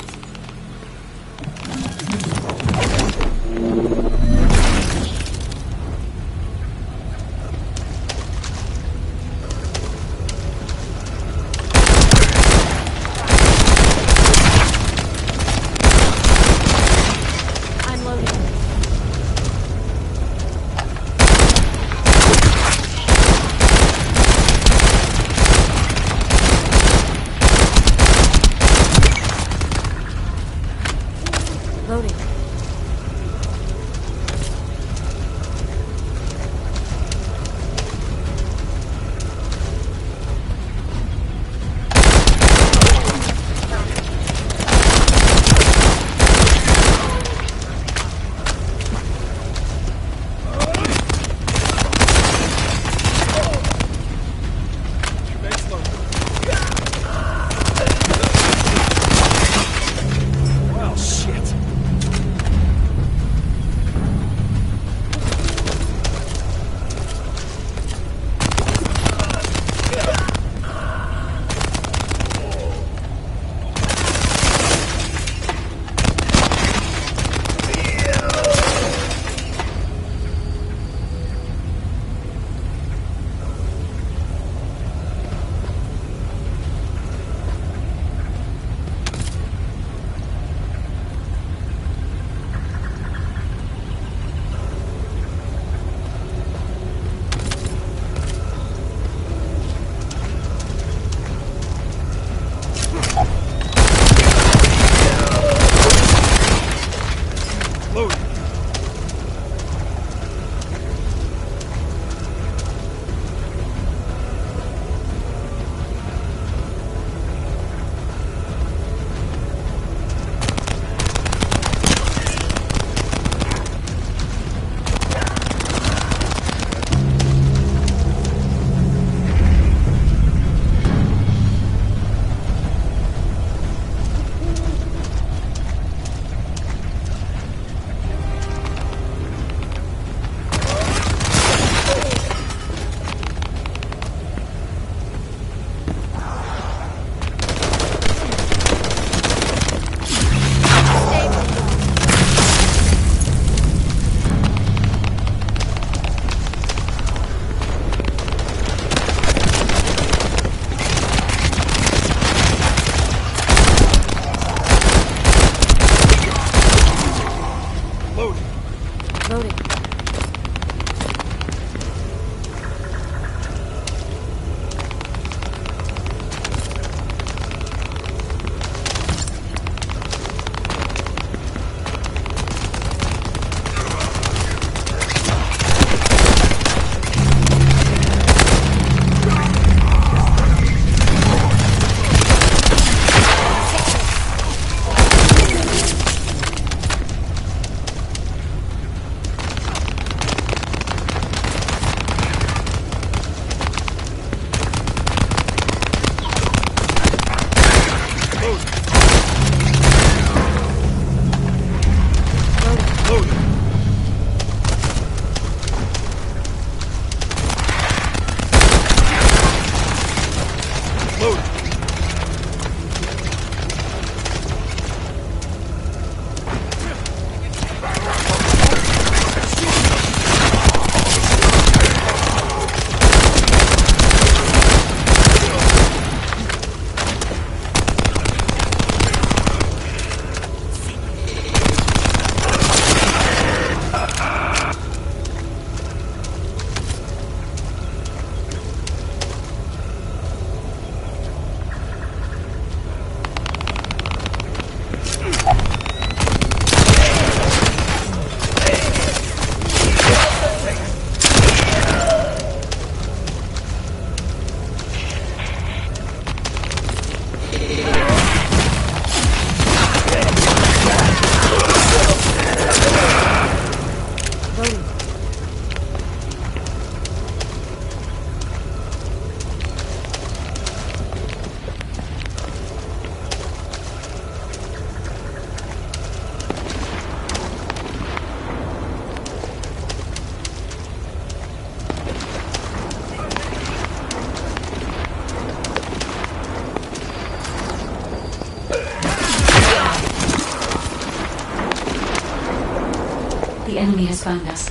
The enemy has found us.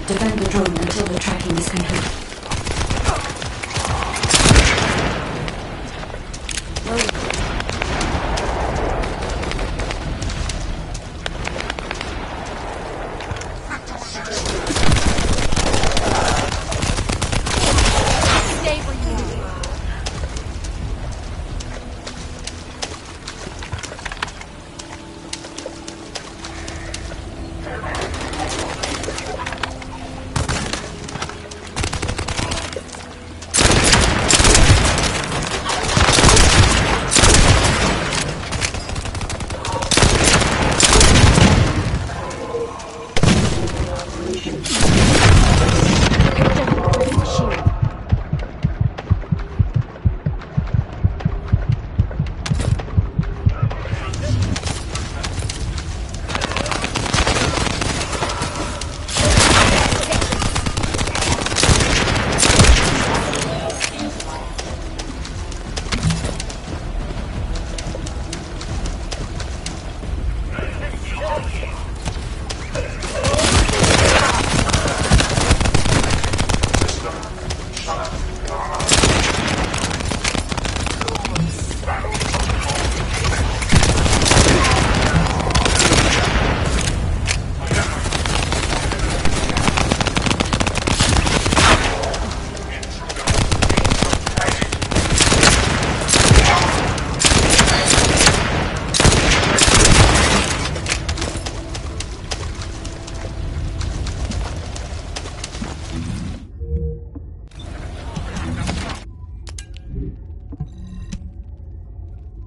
Defend the drone until the tracking is complete.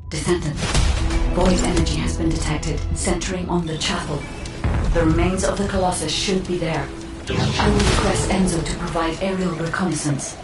Descendant. Void energy has been detected, centering on the chapel. The remains of the Colossus should be there. I will request Enzo to provide aerial reconnaissance.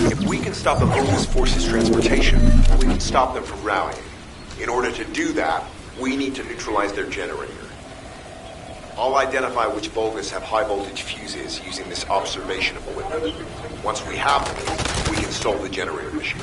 If we can stop the Vulgus forces' transportation, we can stop them from rallying. In order to do that, We need to neutralize their generator. I'll identify which Vulgus have high-voltage fuses using this observation equipment. Once we have them, we can solve the generator issue.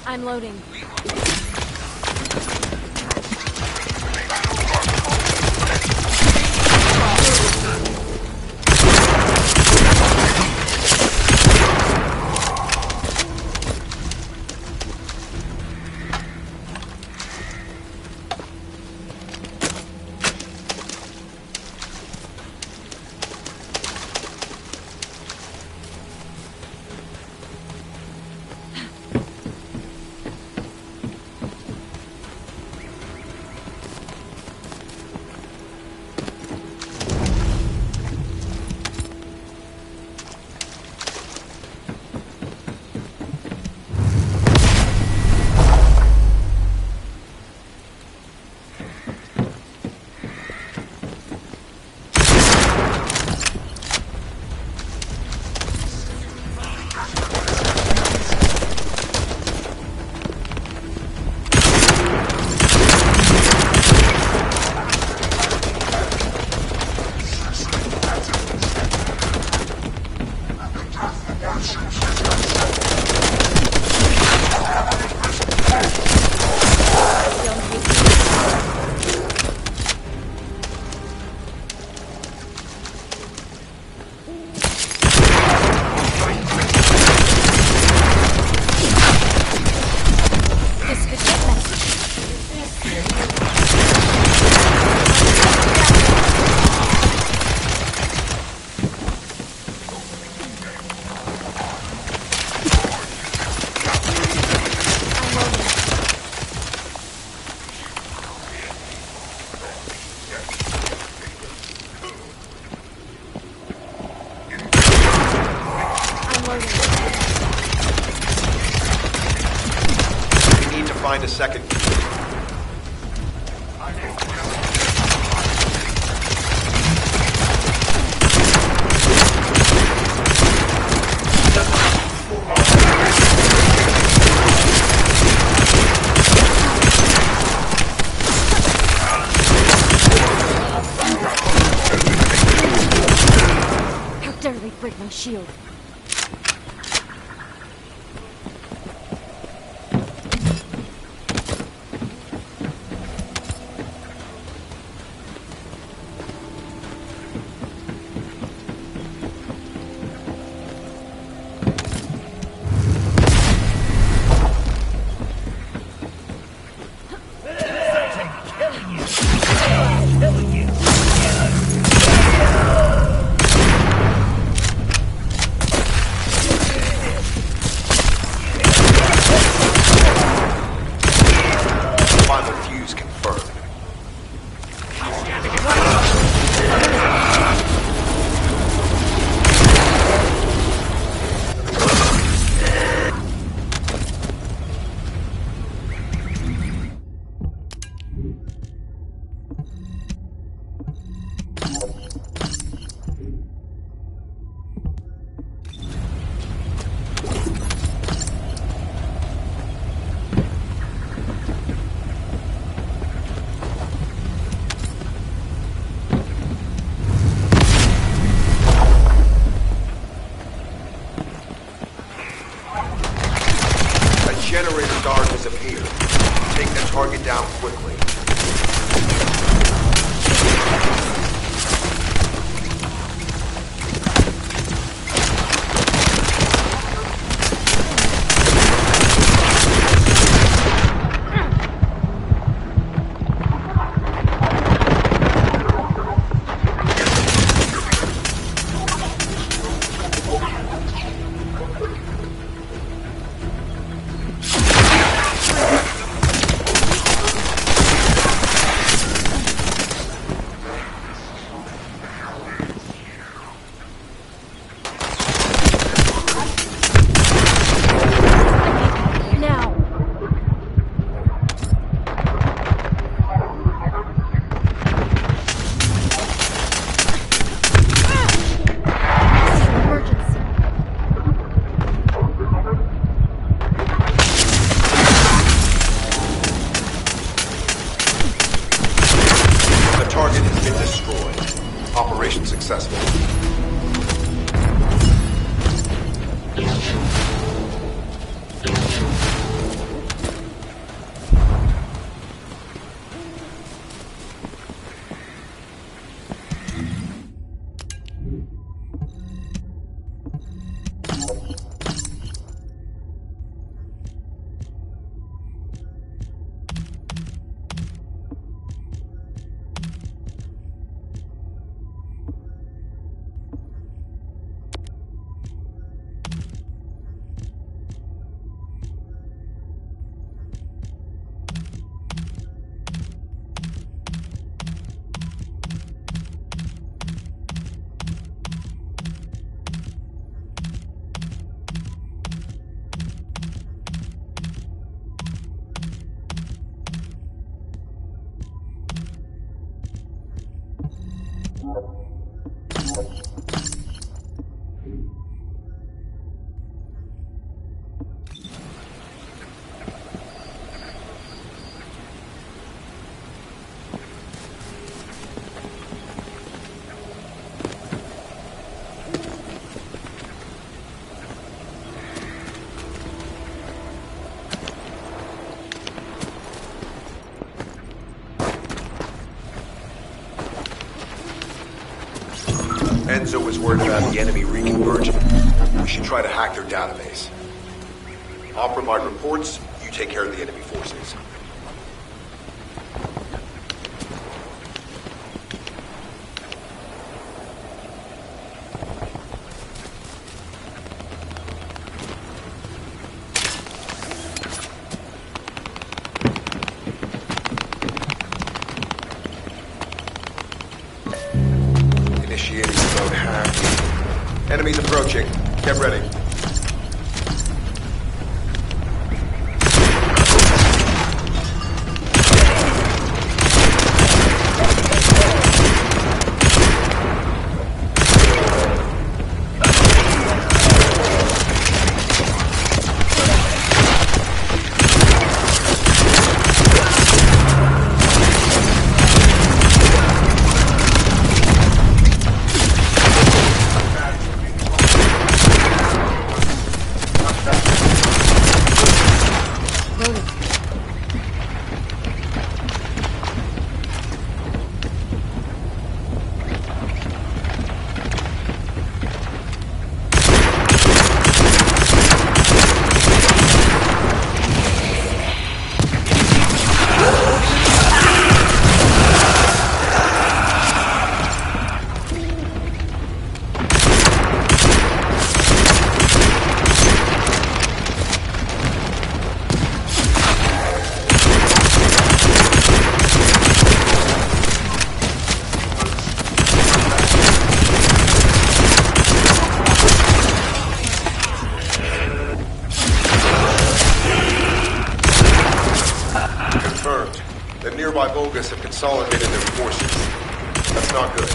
I'm loading. Find a second. How dare they break my shield? target down quickly. Successful. Enzo is worried about the enemy reconverging. We should try to hack their database. I'll provide reports, you take care of the enemy forces. Initiating remote hack. Enemies approaching. Get ready. The nearby Volgas have consolidated their forces. That's not good.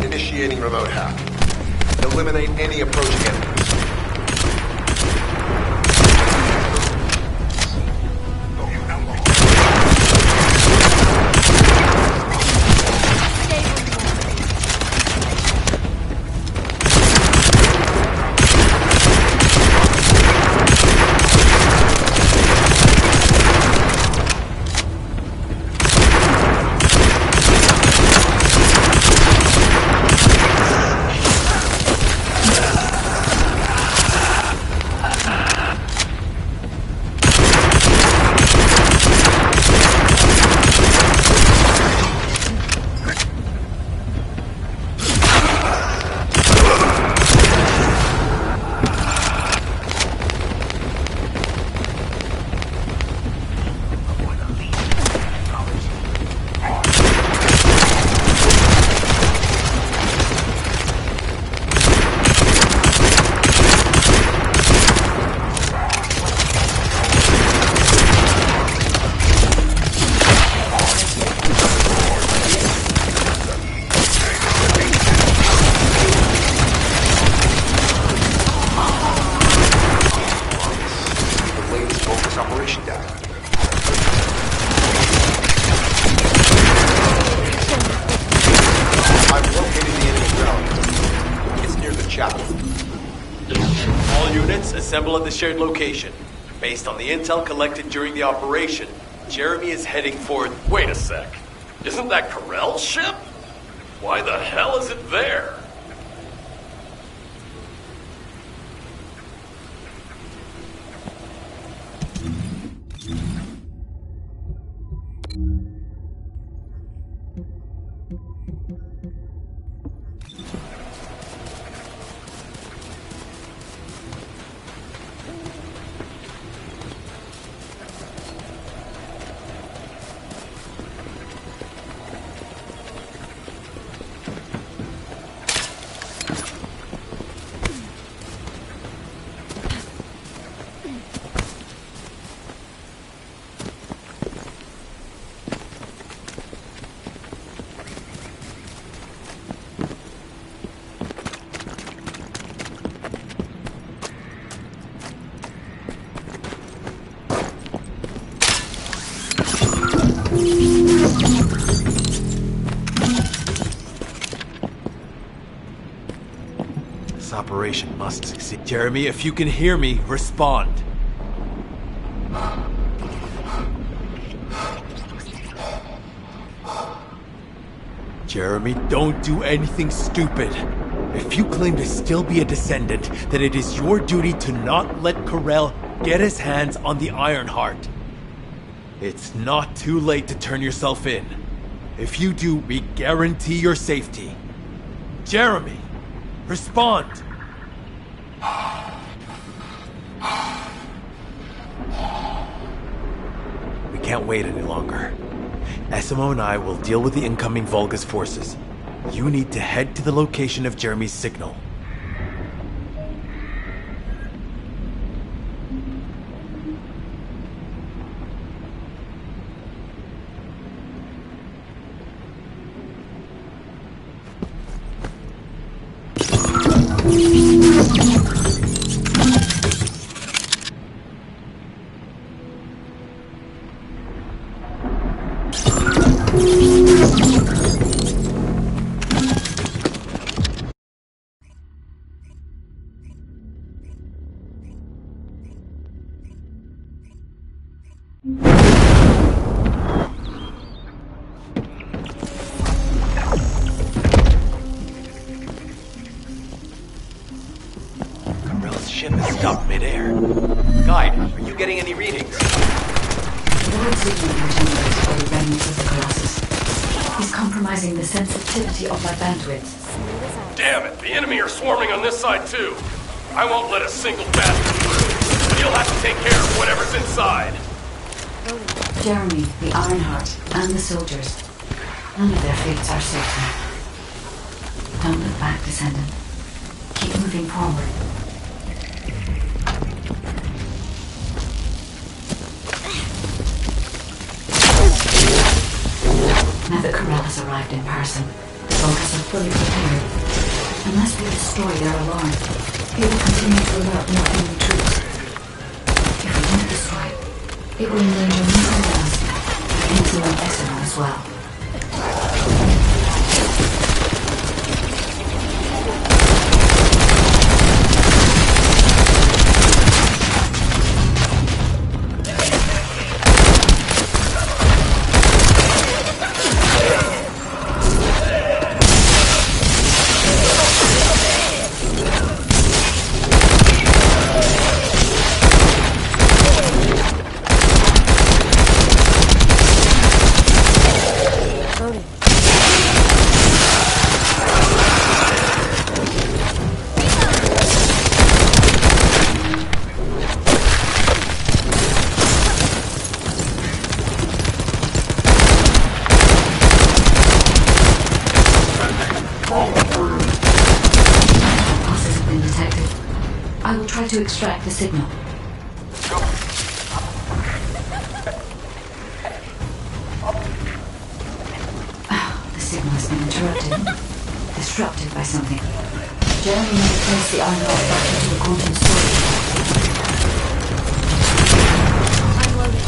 Initiating remote hack. Eliminate any approaching enemies. Assemble at the shared location. Based on the intel collected during the operation, Jeremy is heading for... Wait a sec. Isn't that Corell's ship? Why the hell is it there? This operation must succeed. Jeremy, if you can hear me, respond. Jeremy, don't do anything stupid. If you claim to still be a Descendant, then it is your duty to not let Corell get his hands on the Ironheart. It's not too late to turn yourself in. If you do, we guarantee your safety. Jeremy, respond! We can't wait any longer. SMO and I will deal with the incoming Vulgus forces. You need to head to the location of Jeremy's signal. Corell's ship has stopped midair. Guide, are you getting any readings? Word signal contaminated by the remnants of the Colossus. He's compromising the sensitivity of my bandwidth. Damn it, the enemy are swarming on this side too. I won't let a single bastard through. You'll have to take care of whatever's inside. Jeremy, the Ironheart, and the soldiers. None of their fates are certain. Don't look back, Descendant. Keep moving forward. Now that Corell has arrived in person, the Vulcans are fully prepared. Unless we destroy their alarm, it will continue to alert more enemy troops. If we don't destroy it, it will endanger nothing else, but Enzo and Esseno as well. To extract the signal. The signal has been interrupted. Disrupted by something. Jeremy may place the Ironheart back into the quantum storage. I'm loading.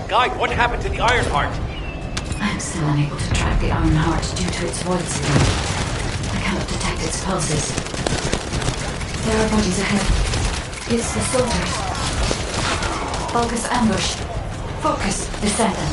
Guide, what happened to the Ironheart? I'm still unable to track the Ironheart due to its void signal. I cannot detect its pulses. There are bodies ahead. It's the soldiers. Vulgus ambush. Focus, Descendant.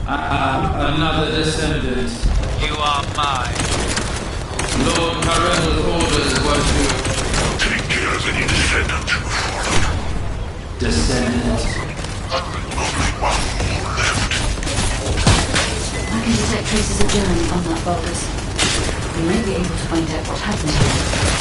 Another descendant. You are mine. Lord Parental's orders were to Take care of any descendant who followed. Descendant. Only one more left. I can detect traces of Jeremy on that Vulgus. We may be able to find out what happened to him.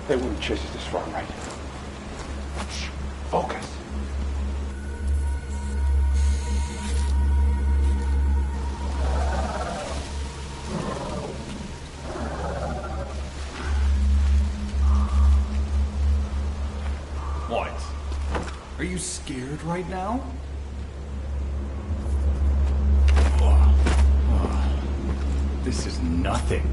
They wouldn't chase us this far, right? Shh. Focus. What? Are you scared right now? This is nothing.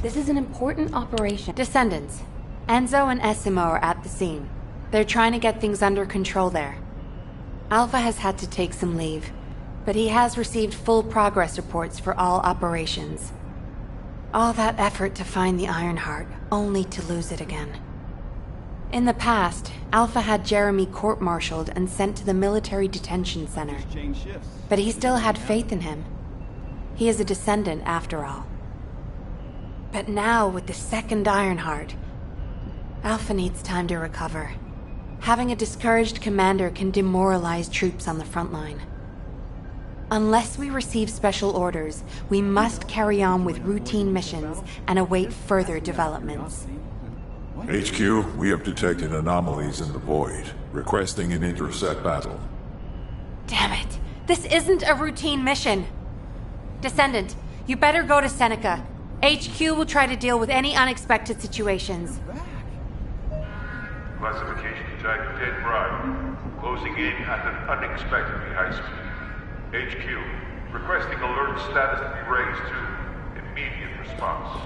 This is an important operation. Descendants. Enzo and Esimo are at the scene. They're trying to get things under control there. Alpha has had to take some leave, but he has received full progress reports for all operations. All that effort to find the Ironheart, only to lose it again. In the past, Alpha had Jeremy court-martialed and sent to the military detention center. But he still had faith in him. He is a Descendant after all. But now, with the second Ironheart, Alpha needs time to recover. Having a discouraged commander can demoralize troops on the front line. Unless we receive special orders, we must carry on with routine missions and await further developments. HQ, we have detected anomalies in the void, requesting an intercept battle. Damn it! This isn't a routine mission! Descendant, you better go to Seneca. HQ will try to deal with any unexpected situations. Classification tag dead bride. Closing in at an unexpectedly high speed. HQ, requesting alert status to be raised to immediate response.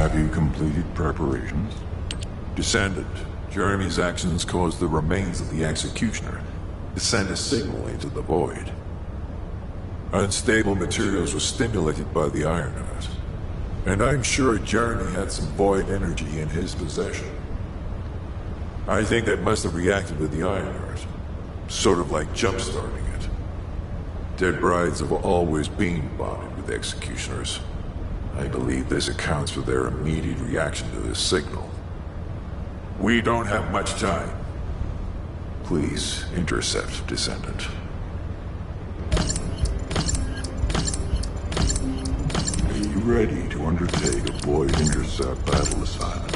Have you completed preparations? Descendant, Jeremy's actions caused the remains of the Executioner to send a signal into the void. Unstable materials were stimulated by the Ironheart, and I'm sure Jeremy had some void energy in his possession. I think that must have reacted with the Ironheart, sort of like jump-starting it. Dead brides have always been bonded with Executioners. I believe this accounts for their immediate reaction to this signal. We don't have much time. Please intercept, Descendant. Are you ready to undertake a void intercept battle assignment?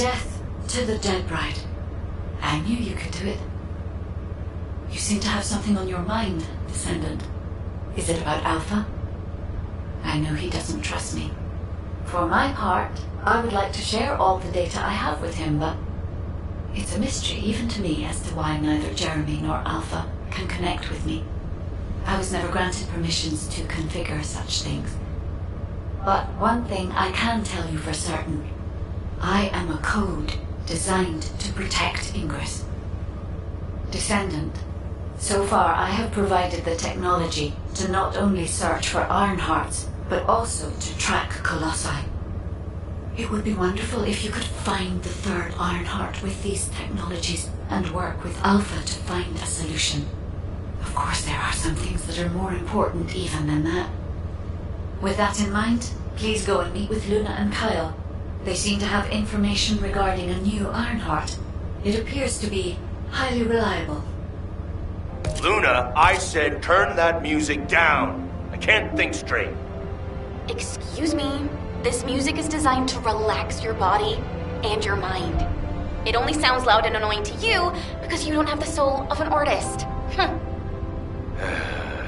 Death to the dead bride. I knew you could do it. You seem to have something on your mind, Descendant. Is it about Alpha? I know he doesn't trust me. For my part, I would like to share all the data I have with him, but it's a mystery even to me as to why neither Jeremy nor Alpha can connect with me. I was never granted permissions to configure such things. But one thing I can tell you for certain. I am a code designed to protect Ingress. Descendant, so far I have provided the technology to not only search for Ironhearts, but also to track Colossi. It would be wonderful if you could find the third Ironheart with these technologies and work with Alpha to find a solution. Of course, there are some things that are more important even than that. With that in mind, please go and meet with Luna and Kyle. They seem to have information regarding a new Ironheart. It appears to be highly reliable. Luna, I said turn that music down. I can't think straight. Excuse me. This music is designed to relax your body and your mind. It only sounds loud and annoying to you because you don't have the soul of an artist.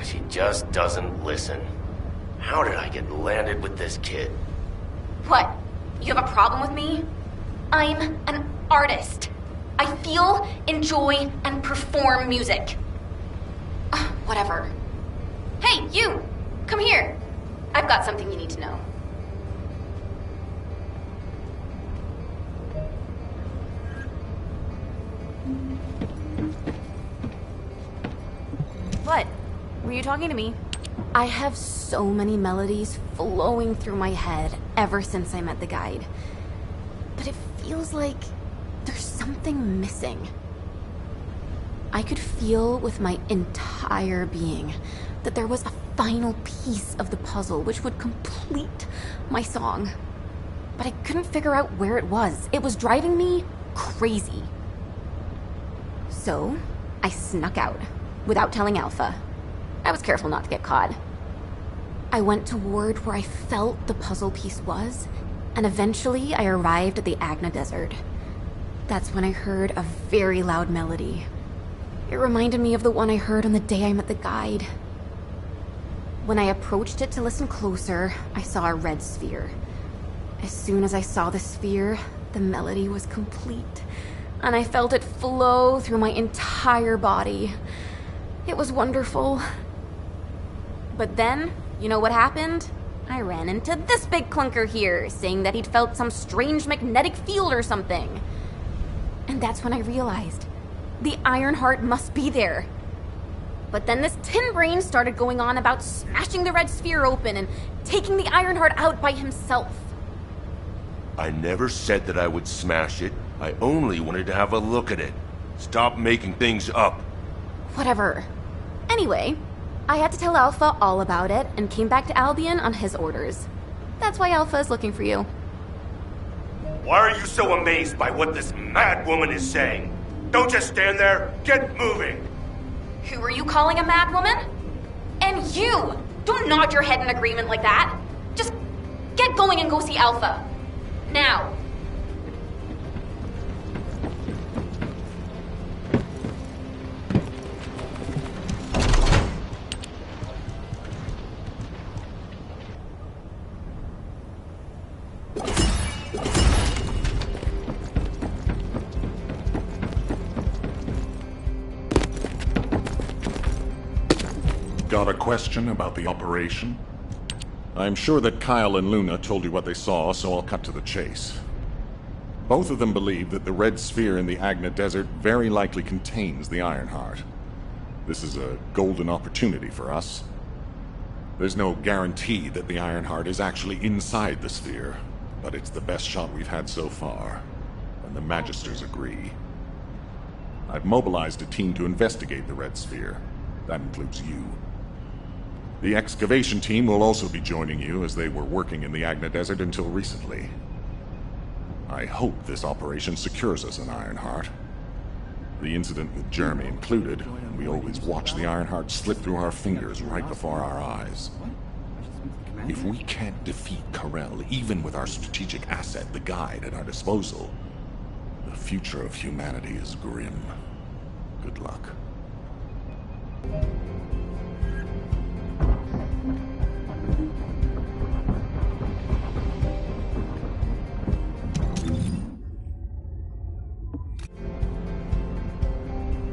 She just doesn't listen. How did I get landed with this kid? What? You have a problem with me? I'm an artist. I feel, enjoy, and perform music. Whatever. Hey, you! Come here. I've got something you need to know. What? Were you talking to me? I have so many melodies flowing through my head ever since I met the guide. But it feels like there's something missing. I could feel with my entire being that there was a final piece of the puzzle which would complete my song. But I couldn't figure out where it was. It was driving me crazy. So, I snuck out without telling Alpha. I was careful not to get caught. I went toward where I felt the puzzle piece was, and eventually I arrived at the Agna Desert. That's when I heard a very loud melody. It reminded me of the one I heard on the day I met the guide. When I approached it to listen closer, I saw a red sphere. As soon as I saw the sphere, the melody was complete, and I felt it flow through my entire body. It was wonderful. But then, you know what happened? I ran into this big clunker here, saying that he'd felt some strange magnetic field or something. And that's when I realized the Ironheart must be there. But then this tin brain started going on about smashing the red sphere open and taking the Ironheart out by himself. I never said that I would smash it. I only wanted to have a look at it. Stop making things up. Whatever. Anyway, I had to tell Alpha all about it and came back to Albion on his orders. That's why Alpha is looking for you. Why are you so amazed by what this mad woman is saying? Don't just stand there. Get moving. Who are you calling a mad woman? And you! Don't nod your head in agreement like that. Just get going and go see Alpha. Now. Got a question about the operation? I'm sure that Kyle and Luna told you what they saw, so I'll cut to the chase. Both of them believe that the red sphere in the Agna Desert very likely contains the Ironheart. This is a golden opportunity for us. There's no guarantee that the Ironheart is actually inside the sphere, but it's the best shot we've had so far, and the Magisters agree. I've mobilized a team to investigate the red sphere. That includes you. The excavation team will also be joining you, as they were working in the Agna Desert until recently. I hope this operation secures us an Ironheart. The incident with Jeremy included, we always watch the Ironheart slip through our fingers right before our eyes. If we can't defeat Karel, even with our strategic asset, the Guide, at our disposal, future of humanity is grim. Good luck.